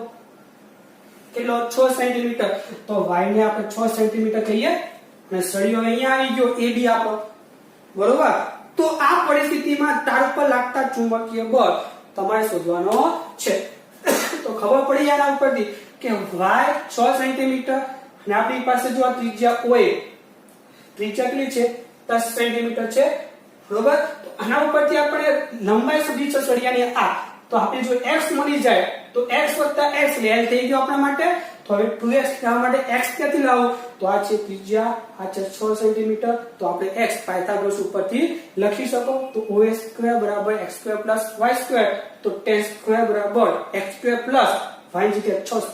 કેટલો? 6 સેન્ટીમીટર. તો y ને આપણે 6 સેન્ટીમીટર કહીએ અને સળિયો અહીંયા આવી ગયો એ બી આપણો, બરોબર. તો આ પરિસ્થિતિમાં તાર ઉપર લાગતા ચુંબકીય બળ તમારે શોધવાનો છે. તો ખબર પડી આના ઉપરથી કે y 6 સેન્ટીમીટર અને આપણી પાસે જો આ ત્રિજ્યા OA, ત્રિજ્યા કેટલી છે? 10 સેન્ટીમીટર છે, બરોબર. તો આના ઉપરથી આપણે લંબાઈ શોધી છે સળિયાની આ. તો આપણે જો x મળી જાય તો x + x એટલે l થઈ ગયો આપણા માટે. તો હવે 2x લેવા માટે x ક્યાંથી લાવવું? તો આ છે ત્રિજ્યા, આ છે 6 સેન્ટીમીટર. તો આપણે x પાયથાગોરસ ઉપરથી લખી શકો. તો OA² = x² + y². તો tan² = x² + y ની જગ્યાએ 6.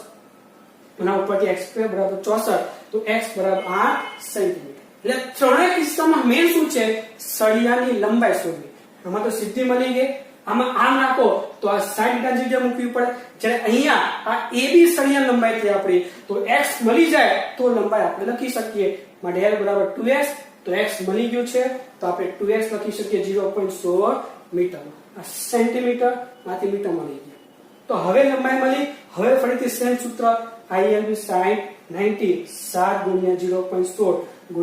એના ઉપરથી x² = 64. તો x = 8 સેન્ટીમીટર. એટલે ત્રણેય કિસ્સામાં મેન શું છે? સળિયાની લંબાઈ શોધવી. આમાં તો સીધી મળી ગઈ. આમાં આમ નાખો તો આ 60 ની જગ્યા મૂકવી પડે. જ્યારે અહીંયા આ AB સળિયા લંબાઈ થઈ આપણી, તો x મળી જાય તો લંબાઈ આપણે લખી શકીએ. માટે l = 2x. તો x મળી ગયું છે તો આપણે 2x લખી શકીએ 0.16 મીટર. આ સેન્ટીમીટર માંથી મીટર મળી ગયા. તો હવે લંબાઈ મળી. હવે ફરીથી સેમ સૂત્ર ILB sin 90 7 × 0.16 ×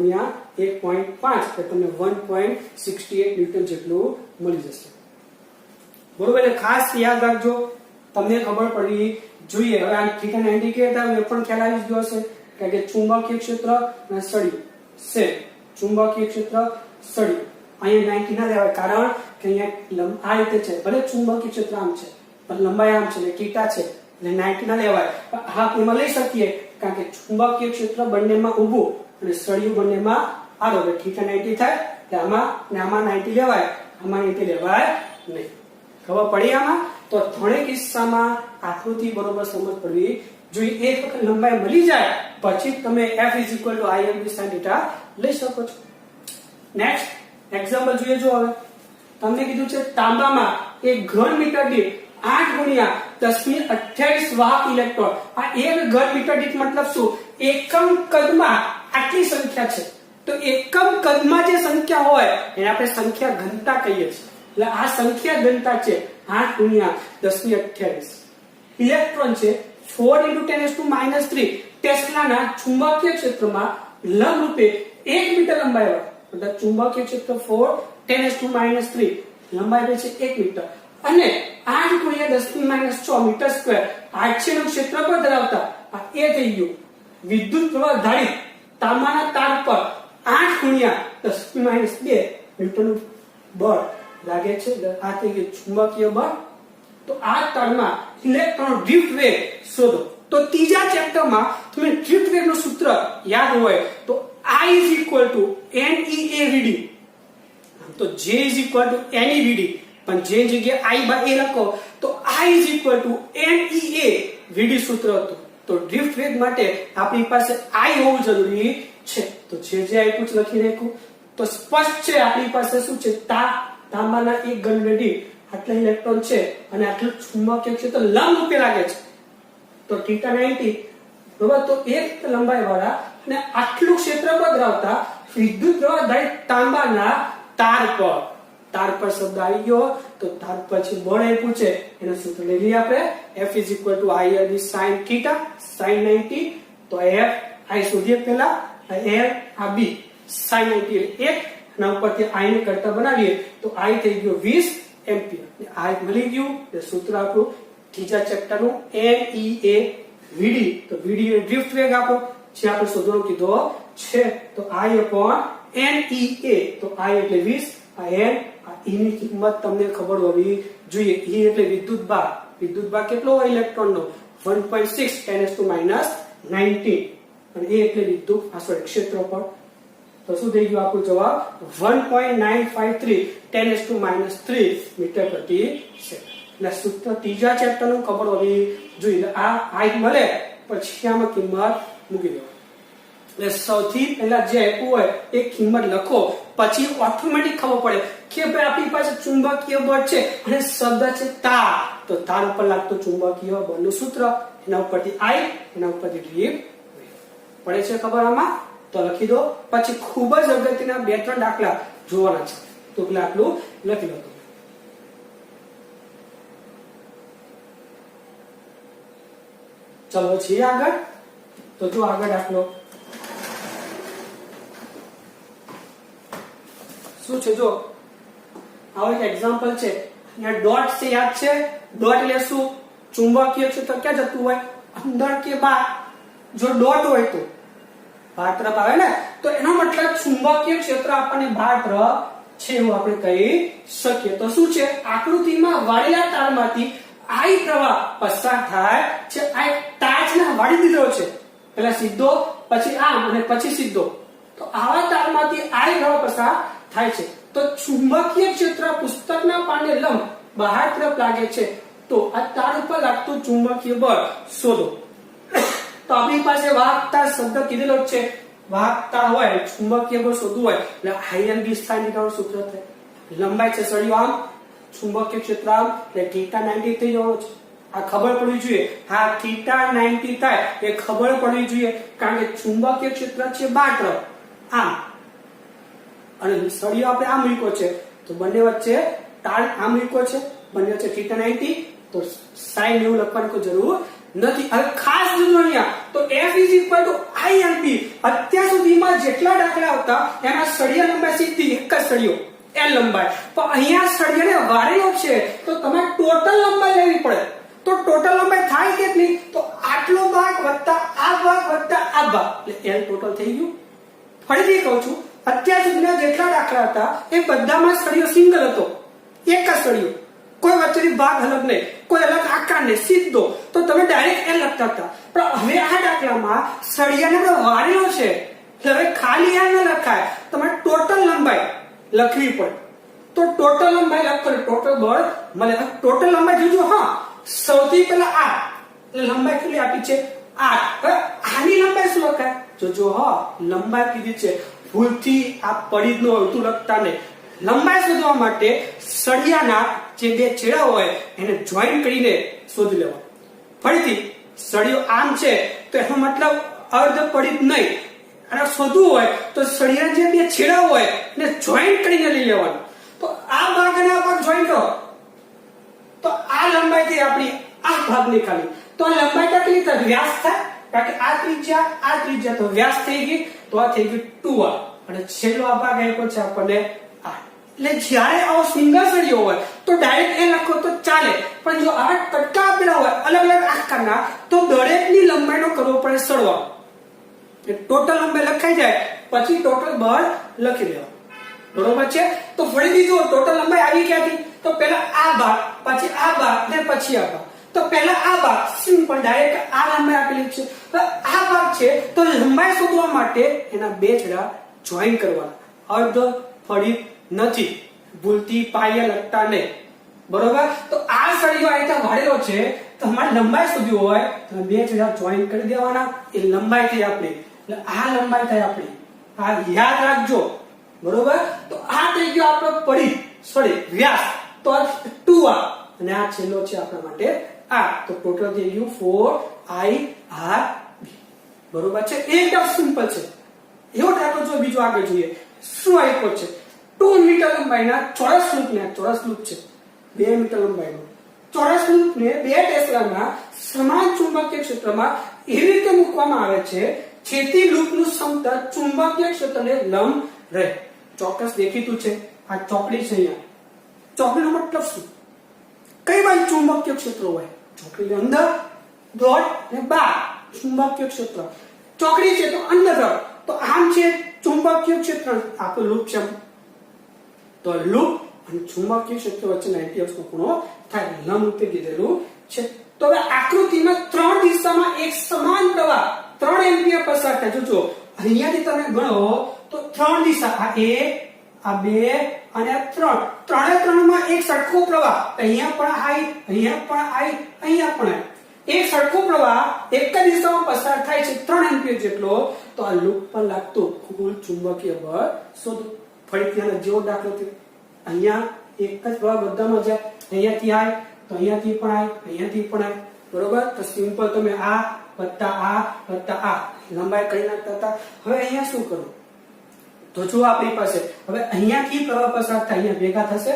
1.5 એટલે તમને 1.68 ન્યૂટન જેટલું મળી જશે, બરોબર. એટલે ખાસ યાદ રાખજો, તમને ખબર પડવી જોઈએ. હવે આ θ90 કહેતા એ પણ ખ્યાલ આવી ગયો હશે કારણ કે ચુંબકીય ક્ષેત્ર અને સળિયો છે. ચુંબકીય ક્ષેત્ર સળિયો અહીંયા 90 ના લેવાય કારણ કે અહીંયા આ રીતે છે. ભલે ચુંબકીય ક્ષેત્ર આમ છે પણ લંબાઈ આમ છે એટલે θ છે એટલે 90 ના લેવાય. હા એમાં લઈ શકીએ કારણ કે ચુંબકીય ક્ષેત્ર બંનેમાં ઊભું અને સળિયું બંનેમાં આડો એટલે θ90 થાય. એટલે આમાં ને આમાં 90 લેવાય, આમાં 90 લેવાય નહીં. ખબર પડી આમાં? તો ત્રણેય કિસ્સામાં આકૃતિ બરોબર સમજ પડવી જોઈએ. એક વખત લંબાઈ મળી જાય પછી તમે f = ILB sin θ લઈ શકો છો. નેક્સ્ટ એક્ઝામ્પલ જોઈએ. જો હવે તમને કીધું છે તાંબામાં એક ઘન મીટર દીઠ 8 × 1028 વાહક ઇલેક્ટ્રોન. આ એક ઘન મીટર દીઠ મતલબ શું? એકમ કદમાં આટલી સંખ્યા છે. તો એકમ કદમાં જે સંખ્યા હોય એને આપણે સંખ્યા ઘનતા કહીએ છીએ. એટલે આ સંખ્યા ઘનતા છે 8 × 1028 ઇલેક્ટ્રોન છે. 4 × 10⁻³ ટેસ્લાના ચુંબકીય ક્ષેત્રમાં લંબરૂપે 1 મીટર લંબાઈ હોય. મતલબ ચુંબકીય ક્ષેત્ર 4 10⁻³ લંબાઈ છે 1 મીટર અને 8 × 10⁻6 મીટર સ્ક્વેર આચ્છાદનનું ક્ષેત્રફળ ધરાવતા આ એ થઈ ગયું વિદ્યુત પ્રવાહ ધારિત તાંબાના તાર પર 8 × 10⁻2 ન્યૂટનનું બળ લાગે છે. આ થઈ ગયું ચુંબકીય બળ. તો આ તારમાં ઇલેક્ટ્રોન ડ્રિફ્ટ વેગ શોધો. તો ત્રીજા ચેપ્ટરમાં તમે ડ્રિફ્ટ વેગનું સૂત્ર યાદ હોય તો I = NEAVD. તો J = NEVD પણ જે જગ્યાએ I/A લખો તો I = NEAVD સૂત્ર હતું. તો ડ્રિફ્ટ વેગ માટે આપણી પાસે I હોવું જરૂરી છે. તો જે આપ્યું છે લખી નાખ્યું. તો સ્પષ્ટ છે આપણી પાસે શું છે? તાંબાના એક ઘન દીઠ આટલા ઇલેક્ટ્રોન છે અને આટલું ચુંબકીય ક્ષેત્ર લંબરૂપે લાગે છે. તો θ90 બરાબર. તો એક લંબાઈ વાળા અને આટલું ક્ષેત્રફળ ધરાવતા વિદ્યુત પ્રવાહ ધારિત તાંબાના તાર પર શબ્દ આવી ગયો. તો તાર પર છે બળ આપ્યું છે એનું સૂત્ર લઈ લઈએ આપણે. F = ILB sin θ sin 90. તો F I શોધીએ પહેલા, L આ B sin 90 1 ના ઉપરથી I ને કરતા બનાવીએ તો I થઈ ગયો 20 એમ્પિયર. I મળી ગયું. એ સૂત્ર આપણું ત્રીજા ચેપ્ટરનું NEAVD. તો VD એ ડ્રિફ્ટ વેગ આપો જે આપણે શોધવાનું કીધો છે. તો I/NEA. તો I એટલે 20, આ N આ E ની કિંમત તમને ખબર હોવી જોઈએ. E એટલે વિદ્યુતભાર. વિદ્યુતભાર કેટલો હોય ઇલેક્ટ્રોનનો? 1.6 10⁻19 અને E એટલે વિદ્યુત ક્ષેત્રફળ. તો શું થઈ ગયું આપણું જવાબ? 1.953 10⁻³ મીટર પ્રતિ સેકન્ડ. એટલે સૂત્ર ત્રીજા ચેપ્ટર નું ખબર હોવી જોઈએ. આ I મળે પછી આમાં કિંમત મૂકી દો. એટલે સૌથી પહેલા જે આપ્યું હોય એ કિંમત લખો, પછી ઓટોમેટિક ખબર પડે કે ભાઈ આપણી પાસે ચુંબકીય બળ છે અને શબ્દ છે તાર, તો તાર ઉપર લાગતું ચુંબકીય બળનું સૂત્ર, એના ઉપરથી I, એના ઉપરથી ડ્રીપ પડે છે ખબર આમાં, તો લખી દો. પછી ખૂબ જ અગત્યના 2-3 દાખલા જોવાના છે, તો પેલા આટલું લખી લો. ચલો છીએ આગળ. તો જો આગળ દાખલો શું છે, જો આવો એક એક્ઝામ્પલ છે. અહીંયા ડોટ છે, યાદ છે ડોટ એટલે શું, ચુંબકીય ક્ષેત્ર ક્યાં જતું હોય, અંદર કે બહાર. જો ડોટ હોય તો બહાર તરફ આવે ને, તો એનો મતલબ ચુંબકીય ક્ષેત્ર આપણને બહાર તરફ છે એવું આપણે કહી શકીએ. તો શું છે, આકૃતિમાં વાળેલા તારમાંથી I પ્રવાહ પસાર થાય છે. આ તારને વાળી દીધો છે, પહેલા સીધો, પછી આમ અને પછી સીધો. તો આવા તારમાંથી I પ્રવાહ પસાર થાય છે. તો ચુંબકીય ક્ષેત્ર પુસ્તકના પાને લંબ બહાર તરફ લાગે છે. તો આ તાર ઉપર લાગતું ચુંબકીય બળ શોધો. તો આપણી પાસે વાહકતા શબ્દ કીધેલો છે. વાહકતા હોય, ચુંબકીય બળ શોધવું હોય એટલે I B સ્થાનિક સૂત્ર થાય. લંબાઈ છે સળિયો આમ, ચુંબકીય ક્ષેત્ર આમ, એટલે θ 90 થઈ જવાનો છે. આ ખબર પડવી જોઈએ. હા, θ 90 થાય એ ખબર પડવી જોઈએ, કારણ કે ચુંબકીય ક્ષેત્ર છે બહાર તરફ આમ, અને સળિયો આપણે આમ મૂક્યો છે, તો બંને વચ્ચે તાર આમ મૂક્યો છે, બંને વચ્ચે θ 90, તો sin 90 લખવાની કોઈ જરૂર નથી. હવે ખાસ જોજો અહીંયા, તો F ILB. અત્યાર સુધીમાં જેટલા દાખલા હતા એમાં સળિયા લંબાઈ સીધી એક જ સળિયો L લંબાઈ, પણ અહીંયા સળિયાને વાળેલો છે તો તમારે ટોટલ લંબાઈ લેવી પડે. તો ટોટલ લંબાઈ થાય કેટલી, તો આટલો ભાગ વત્તા આ ભાગ વત્તા આ ભાગ, એટલે L ટોટલ થઈ ગયું. ફરીથી કહું છું, અત્યાર સુધીના જેટલા દાખલા હતા એ બધામાં સળિયો સિંગલ હતો, એક જ સળિયો, કોઈ વચ્ચેથી ભાગ અલગ નહીં, કોઈ અલગ આકાર નહીં, સીધો. તો તમે ડાયરેક્ટ L લખતા હતા. પણ હવે આ દાખલામાં સળિયાને વાળેલો છે, એટલે હવે ખાલી આ ન લખાય, તમારે ટોટલ લંબાઈ લખવી પડે. તો ટોટલ લંબાઈ લખો, ટોટલ બળ મળે. ટોટલ લંબાઈ જોજો. હા, સૌથી પહેલા આ લંબાઈ કેટલી આપી છે 8. હવે આની લંબાઈ શું લખાય જોજો. હા, લંબાઈ કીધી છે, ભૂલથી આ પડી જ ન હોય, તું લખતા નહીં. લંબાઈ શોધવા માટે સળિયાના જે 2 છેડા હોય એને જોઈન કરીને શોધી લેવા. ફરીથી સળિયો આમ છે તો એનો મતલબ અર્ધ પડિત નહીં, અને શોધવું હોય તો સળિયાના જે 2 છેડા હોય એને જોઈન કરીને લઈ લેવાનું. તો આ ભાગ અને આ ભાગ જોઈન કરો તો આ લંબાઈ થઈ આપણી આ ભાગની ખાલી. તો આ લંબાઈ કેટલી થાય, વ્યાસ થાય, કારણ કે આ ત્રિજ્યા તો વ્યાસ થઈ ગઈ, તો આ થઈ ગઈ 2r, અને છેલ્લો આ ભાગ આપ્યો છે આપણને 8. એટલે જ્યારે આવો સિંગલ સળિયો હોય તો ડાયરેક્ટ એ લખો તો ચાલે, પણ જો આ કટકા આપેલા હોય અલગ અલગ આકારના તો દરેકની લંબાઈનો કરવો પડે સરવાળો. ટોટલ લંબાઈ લખાઈ જાય પછી ટોટલ બળ લખી દેવા. બરોબર છે. તો ફરીથી જો ટોટલ લંબાઈ આવી ક્યાંથી, તો પહેલા આ ભાગ, પછી આ ભાગ ને પછી આ ભાગ. તો પહેલા આ ભાગ સિમ્પલ ડાયરેક્ટ આ લંબાઈ આપેલી છે. તો આ ભાગ છે તો લંબાઈ શોધવા માટે એના 2 છેડા જોઈન કરવાના. અર્ધ ફળી નથી, ભૂલથી પાયા લખતા નહીં. બરોબર. તો આ સળિયો આ વાળેલો છે, તો તમારે લંબાઈ શોધવી હોય તો 2 છેડા જોઈન કરી દેવાના. એ લંબાઈ થઈ આપણી, એટલે આ લંબાઈ થઈ આપણી. આ યાદ રાખજો. બરોબર. તો આ થઈ ગયો આપણો પડી વ્યાસ, તો 2r, અને આ છેલ્લો છે આપણા માટે આ. તો ટોટલ થઈ ગયું 4IRB. બરોબર છે. એકદમ સિમ્પલ છે. એવો દાખલો જો બીજો આગળ જોઈએ. શું આપ્યો છે, 2 મીટર લંબાઈના ચોરસ લૂપને, ચોરસ લૂપ છે 2 મીટર લંબાઈનો ચોરસ લૂપને 2 ટેસ્લાના સમાન ચુંબકીય ક્ષેત્રમાં એવી રીતે મૂકવામાં આવે છે જેથી લૂપનું સમતલ ચુંબકીય ક્ષેત્રને લંબ રહે. ચોક્કસ દેખીતું છે. આ ચોકડી છે. અહીંયા ચોકડીનો મતલબ શું, કઈ બાજુ ચુંબકીય ક્ષેત્ર હોય, ચોકડીની અંદર, ડોટ ને બહાર ચુંબકીય ક્ષેત્ર. ચોકડી છે તો અંદર તરફ, તો આમ છે ચુંબકીય ક્ષેત્ર, આપણું લૂપ છે. તો લૂપ અને ચુંબકીય ક્ષેત્ર વચ્ચે 90° નો ખૂણો થાય, લંબ રૂપે કીધેલું છે. તો હવે આકૃતિમાં 3 દિશામાં એક સમાન પ્રવાહ 3 એમ્પિયર પસાર થાય. જોજો અહીંયાથી તમે ગણો તો 3 દિશા, આ 1, આ 2 અને 3 ત્રણે ત્રણમાં એક સરખો પ્રવાહ, અહીંયા પણ I, અહીંયા પણ I, અહીંયા પણ I, એક સરખો પ્રવાહ એક જ દિશામાં પસાર થાય છે 3 એમ્પિયર જેટલો, તો આ લૂપ પર લાગતો કુલ ચુંબકીય બળ શોધો. ફરીથી આનો જેવો દાખલો થયો, અહીંયા એક જ પ્રવાહ બધામાં જાય, અહીંયાથી I તો અહીંયાથી પણ I, અહીંયાથી પણ I, બરોબર. તો સિમ્પલ તમે આ લંબાઈ કરી નાખતા હતા. હવે અહીંયા શું કરું, તો જો આપણી પાસે હવે અહીંયાથી પ્રવાહ પસાર થાય, અહીંયા ભેગા થશે,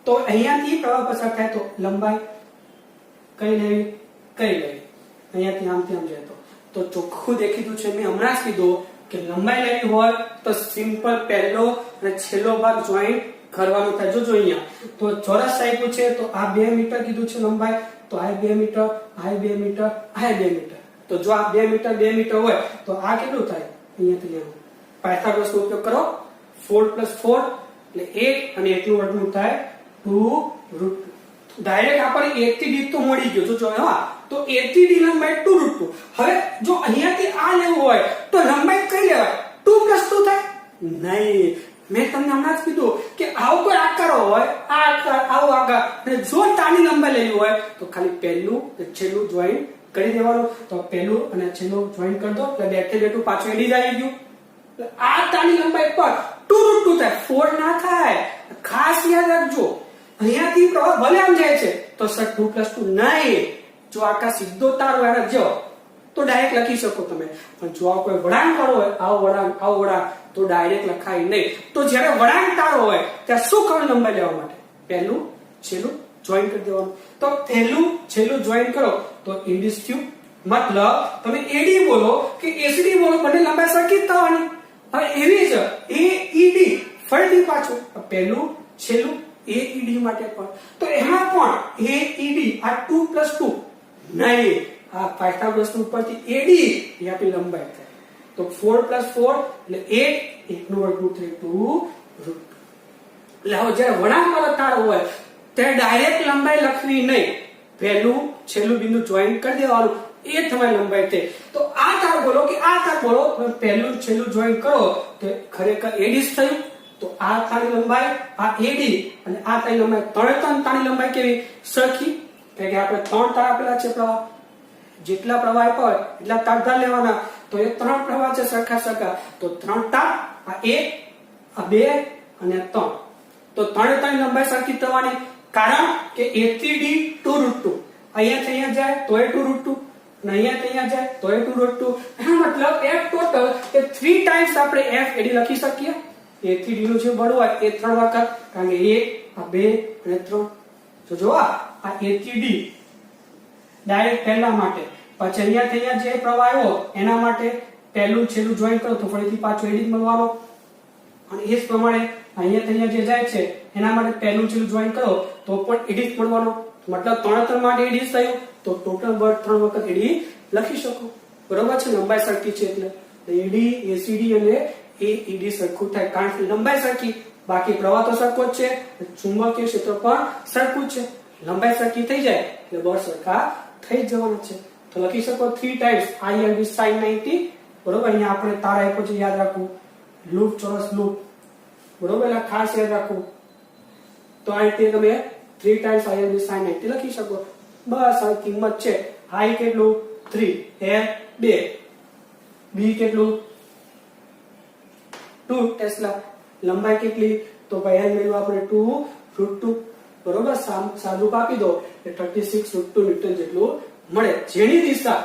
તો અહીંયાથી પ્રવાહ પસાર થાય તો લંબાઈ કઈ લેવી, અહીંયાથી આમથી આમ જાય તો ચોખ્ખું દેખીતું છે. મેં હમણાં જ કીધું કે લંબાઈ લેવી હોય તો સિમ્પલ પહેલો અને છેલ્લો ભાગ જોઈન્ટ કરવાનો થાય. જોજો અહીંયા તો ચોરસ આપ્યું છે, તો આ 2 મીટર કીધું છે લંબાઈ, તો આ 2 મીટર, આ 2 મીટર, આ 2 મીટર. તો જો આ 2 મીટર 2 મીટર હોય તો આ કેટલું થાય, અહીંયાથી લેવું, પાયથાગોરસ નો ઉપયોગ કરો, 4 + 4 એટલે 8 અને 1 નું વર્ગમૂળ થાય 2√2. ડાયરેક્ટ આપણને 1 થી d તો મળી ગયો. જો હા તો 1 થી d લંબાઈ 2√2. હવે જો અહીંયાથી આ લેવું હોય તો લંબાઈ કઈ લેવાય, 2 + 2 થાય નહીં. મેં તમને હમણાં જ કીધું કે આવો કોઈ આકાર હોય, આ આકાર, આવો આકાર, અને જો તાની લંબાઈ લેવી હોય તો ખાલી પહેલું અને છેલ્લું જોઈન્ટ કરી દેવાનું. તો પહેલું અને છેલ્લું જોઈન્ટ કરી દો એટલે બેઠે બેઠું પાછું એડી જ આવી ગયું. આ તાની લંબાઈ પર 2√2 થાય, 4 ના થાય. ખાસ યાદ રાખજો, અહીંયાથી પ્રવાહ ભલે આમ જાય છે તો સર 2 + 2 નહીં. જો આકાર સીધો તાર હોય જો તો ડાયરેક્ટ લખી શકો તમે, પણ જો આ કોઈ વળાંક વાળો હોય, આવો વળાંક તો ડાયરેક્ટ લખાય નહીં. તો જ્યારે વળાંક તારો હોય ત્યાં શું કરવાનું લંબાઈ લેવા માટે, પહેલું છેલ્લું જોઈન્ટ કરી દેવાનું. તો પહેલું છેલ્લું જોઈન્ટ કરો તો એડી થયું, મતલબ તમે એડી બોલો કે એસડી બોલો, બંને લંબાઈ સરખી જ થવાની. હવે એવી જ એઈડી ફરીથી પાછું પહેલું છેલ્લું એઈડી માટે પણ, તો એમાં પણ એઈડી આ 2 + 2 નહીં, આ પાયથાગોરસ ઉપરથી એડી એ આપણી લંબાઈ થાય. તો 4 + 4 એટલે 8, 1 નું વર્ગમૂળ થાય 2√2. એટલે હવે જ્યારે વળાંક વાળો તાર હોય ત્યારે ડાયરેક્ટ લંબાઈ લખવી નહીં, પહેલું છેલ્લું બિંદુ જોઈન્ટ કરી દેવાનું, એ તમારી લંબાઈ થઈ. તો આ તાર બોલો કે આ તાર બોલો, પહેલું છેલ્લું જોઈન્ટ કરો તો ખરેખર એડી જ થયું. તો આ તારની લંબાઈ, આ એડી અને આ તારની લંબાઈ, ત્રણ તારની લંબાઈ કેવી સરખી, કારણ કે આપણે 3 તાર આપેલા છે પ્રવાહ, જેટલા પ્રવાહ આપ્યા હોય એટલા તાર ધાર લેવાના. તો એ 3 પ્રવાહ છે સરખા, તો 3 તાર, આ 1, આ 2 અને 3. તો ત્રણેયની લંબાઈ સરખી થવાની, કારણ કે 1 થી d 2√2, અહીંયાથી અહીંયા જાય તોય 2√2, અને અહીંયાથી અહીંયા જાય તોય 2√2. એનો મતલબ f ટોટલ એ 3 ટાઈમ્સ આપણે f એડી લખી શકીએ. 1 થી d નું જે બળ હોય એ 3 વખત, કારણ કે 1, આ 2 અને 3. તો જો આ 1 થી d ડાયરેક્ટ પહેલા માટે, પછી અહીંયાથી અહીંયા જે પ્રવાહ આવ્યો એના માટે પહેલું છેલ્લું જોઈન્ટ કરો તો ફરીથી પાછું એડી જ મળવાનો. અને એ જ પ્રમાણે અહીંયાથી અહીંયા જે જાય છે એના માટે પહેલું છેલ્લું જોઈન્ટ કરો તો પણ એડી જ મળવાનો. મતલબ 3 માટે એડી જ થયું, તો ટોટલ બળ 3 વખત એડી લખી શકો. બરોબર છે, લંબાઈ સરખી છે એટલે એડી, એસીડી અને એઈડી સરખું થાય, કારણ કે લંબાઈ સરખી, બાકી પ્રવાહ તો સરખો જ છે, ચુંબકીય ક્ષેત્ર પણ સરખું જ છે. લંબાઈ સરખી થઈ જાય એટલે બળ સરખા થઈ જવાનું છે. તો લખી શકો 3 ટાઈમ્સ ILB sin 90. બરોબર, અહીંયા આપણે તાર આપ્યો છે, યાદ રાખવું, લૂપ ચોરસ લૂપ, બરોબર, એટલે ખાસ યાદ રાખવું. તો આ રીતે તમે 3 ટાઈમ્સ ILB sin 90 લખી શકો. બસ આ કિંમત છે. I કેટલું 3, L 2, B કેટલું 2 ટેસ્લા, લંબાઈ કેટલી, તો ભાઈ L મેળવ્યું આપણે 2√2. બરોબર, સાદું કાપી દો એટલે 36√2 ન્યૂટન જેટલું મળે. જેની દિશા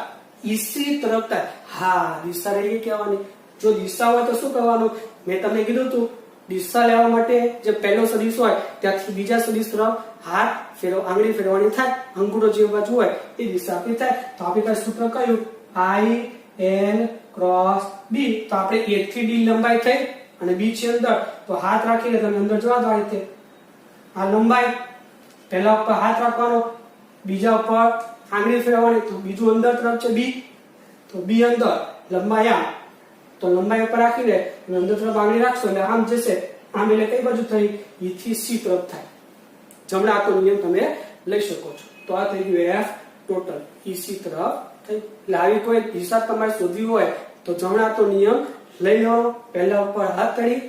ઈસી તરફ થાય, હા દિશા રહી કહેવાની. જો દિશા હોય તો શું કરવાનું, મેં તમને કીધું હતું, દિશા લેવા માટે જે પહેલો સદિશ હોય ત્યાંથી બીજા સદિશ તરફ હાથ આંગળી ફેરવવાની થાય, અંગૂઠો જે બાજુ હોય એ દિશા આપણી થાય. તો આપણી પાસે સૂત્ર કયું, I L × B. તો આપણે 1 થી d લંબાઈ થઈ અને b છે અંદર, તો હાથ રાખીને તમે અંદર જવા દો. આ રીતે આ લંબાઈ, પહેલા ઉપર હાથ રાખવાનો, બીજા ઉપર આંગળી ફેરવવાની, તો બીજું અંદર તરફ છે b, તો b અંદર, લંબાઈ આમ, તો લંબાઈ ઉપર રાખીને અંદર તરફ આંગળી રાખશો એટલે આમ જશે, આમ એટલે કઈ બાજુ થઈ, e થી c તરફ થાય. જમણા હાથનો નિયમ તમે લઈ શકો છો. તો આ થઈ ગયું f ટોટલ EC તરફ થઈ. એટલે આવી કોઈ દિશા તમારે શોધવી હોય તો જમણા હાથનો નિયમ લઈ લેવાનો, પહેલા ઉપર હાથ તળી,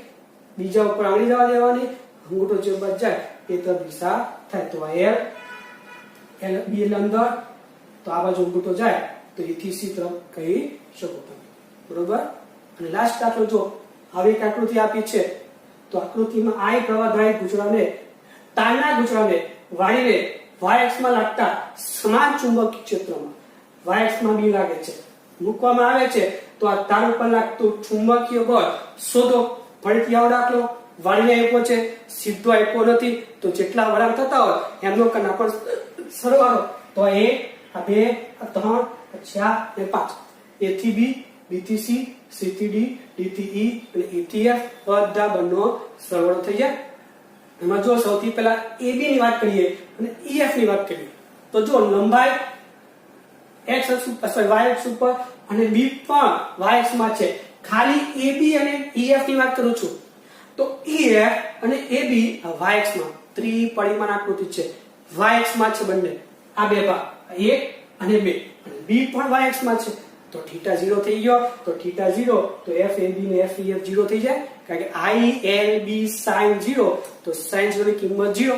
બીજા ઉપર આંગળી જવા દેવાની, અંગૂઠો જે બચ જાય એ તરફ દિશા થાય. તો આ એલ બી એટલે અંદર, તો આ બાજુ અંગૂઠો જાય તો એ થી સી તરફ કહી શકો તમે. બરોબર. અને લાસ્ટ દાખલો જો આવી એક આકૃતિ આપી છે, તો આકૃતિમાં આઈ પ્રવાહધારી ગુચડાને તારના ગુચડાને વાળીને y અક્ષમાં લાગતા સમાન ચુંબકીય ક્ષેત્રમાં y અક્ષમાં બી લાગે છે મૂકવામાં આવે છે, તો આ તાર ઉપર લાગતું ચુંબકીય બળ શોધો. ફરીથી આવો દાખલો વાળીને આપ્યો છે, સીધો આપ્યો નથી, તો જેટલા વળાંક થતા હોય એમનો કના પર સરવાળો. તો આ 1, આ 2, આ 3, આ 4 અને 5. A થી B, B થી C, C થી D, D થી E અને E થી F બધા બંનેનો સરવાળો થઈ જાય. એમાં જો સૌથી પહેલા AB ની વાત કરીએ અને EF ની વાત કરીએ, તો જો લંબાઈ x અક્ષ ઉપર y અક્ષ ઉપર અને B પણ y અક્ષમાં છે. ખાલી AB અને EF ની વાત કરું છું, તો EF અને AB આ y અક્ષમાં ત્રિપરિમાણ આકૃતિ છે. y અક્ષમાં છે બંને, આ બે ભાગ 1 અને 2, અને B પણ y અક્ષમાં છે. તો θ 0 થઈ ગયો, તો θ 0 તો FAB ને FEF 0 થઈ જાય, કારણ કે ILB sin 0, તો sin 0 ની કિંમત 0,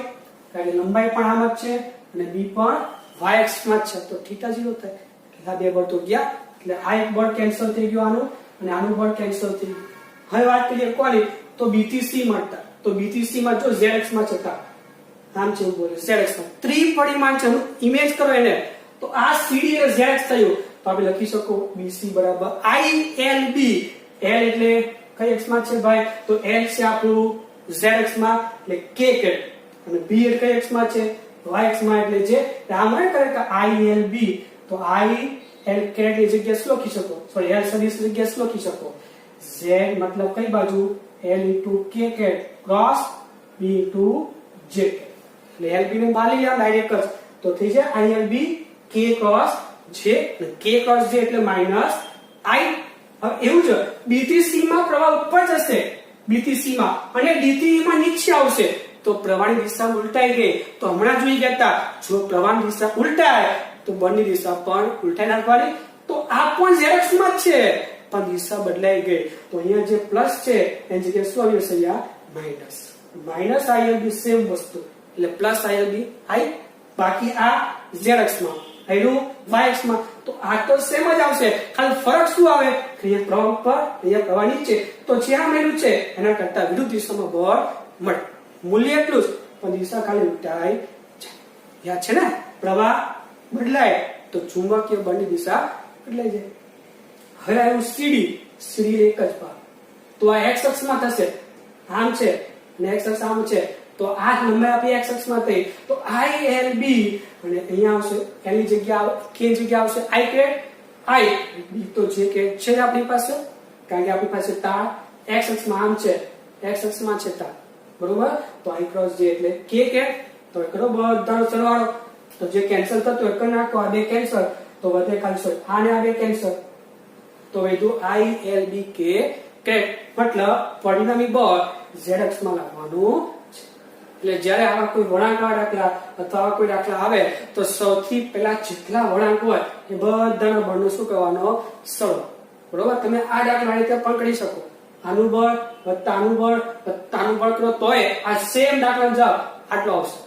કારણ કે લંબાઈ પણ આમ જ છે અને B પણ y અક્ષમાં જ છે, તો θ 0 થાય. એટલે આ બે બળ તો ગયા, એટલે આ એક બળ કેન્સલ થઈ ગયો આનું, અને આનું બળ કેન્સલ થઈ ગયું. હવે વાત કરીએ કોની, તો B થી C મળતા, તો B થી C માં જો z અક્ષમાં છે, આમ છે એવું બોલે z અક્ષમાં ત્રિપરિમાણ છે, ઇમેજ કરો એને, તો આ CD એ z અક્ષ થયું. તો આપણે લખી શકો BC બરાબર ILB. L એટલે કઈ અક્ષમાં છે ભાઈ, તો L છે આપણું z અક્ષમાં એટલે k કેટ, અને B એટલે કઈ અક્ષમાં છે, y અક્ષમાં, એટલે જે આમ હોય કરે કે ILB, તો IL કેટ ની જગ્યાએ શું લખી શકો, સોરી L સદિશ ની જગ્યાએ શું લખી શકો, z મતલબ કઈ બાજુ, L * k cat cross B * j cat, એટલે LB ને બાલી લ્યો ડાયરેક્ટ જ, તો થઈ જાય ILB k cross j, k cross j એટલે માઈનસ I. હવે એવું છે B થી C માં પ્રવાહ ઉપર જશે, B થી C માં, અને D થી E માં નીચે આવશે, તો પ્રવાહની દિશા ઉલટાઈ ગઈ. તો હમણાં જોઈ ગયા હતા, જો પ્રવાહની દિશા ઉલટાય તો બળની દિશા પણ ઉલટાઈ નાખવાની. તો આ પણ z અક્ષમાં જ છે, પણ દિશા બદલાઈ ગઈ. તો અહીંયા જે પ્લસ છે એની જગ્યાએ શું આવ્યું છે, અહીંયા માઈનસ. માઈનસ ILB સેમ વસ્તુ, એટલે પ્લસ ILB I, બાકી આ z અક્ષમાં, અહીંનું y અક્ષમાં, તો આ તો સેમ જ આવશે, ખાલી ફરક શું આવે, અહીંયા પ્રવાહ ઉપર, અહીંયા પ્રવાહ નીચે, તો જ્યાં મળ્યું છે એના કરતા વિરુદ્ધ દિશામાં બળ મળે. મૂલ્ય એટલું જ, પણ દિશા ખાલી ઉલટાઈ જાય. યાદ છે ને, પ્રવાહ બદલાય તો ચુંબકીય બળની દિશા બદલાઈ જાય. હવે આવ્યું CD એક જ ભાગ, તો આ x અક્ષમાં થશે, આમ છે અને x અક્ષ આમ છે, તો આ લંબાઈ આપણી x અક્ષમાં થઈ, તો ILB, અને અહીંયા આવશે L ની જગ્યા, k ની જગ્યા આવશે I કેટ, I B તો j કેટ છે આપણી પાસે, કારણ કે આપણી પાસે તાર x અક્ષમાં આમ છે, x અક્ષમાં છે તાર, બરોબર. તો I ક્રોસ j એટલે k કેટ. તો કરો બધાનો સરવાળો, તો જે કેન્સલ થતો એક નાખો, આ બે કેન્સલ, તો વધે ખાલી સોરી આ ને આ બે કેન્સલ, તો વધ્યું ILB k કેટ. મતલબ પરિણામી બળ z અક્ષમાં લાવવાનું. એટલે જ્યારે આવા કોઈ વળાંકવાળા દાખલા અથવા આવા કોઈ દાખલા આવે, તો સૌથી પહેલા જેટલા વળાંક હોય એ બધાના બળનો શું કરવાનો, સરવાળો. બરોબર. તમે આ દાખલા આ રીતે પણ કરી શકો, આનું બળ વત્તા આનું બળ વત્તા આનું બળ કરો તોય આ સેમ દાખલાનો જવાબ આટલો આવશે.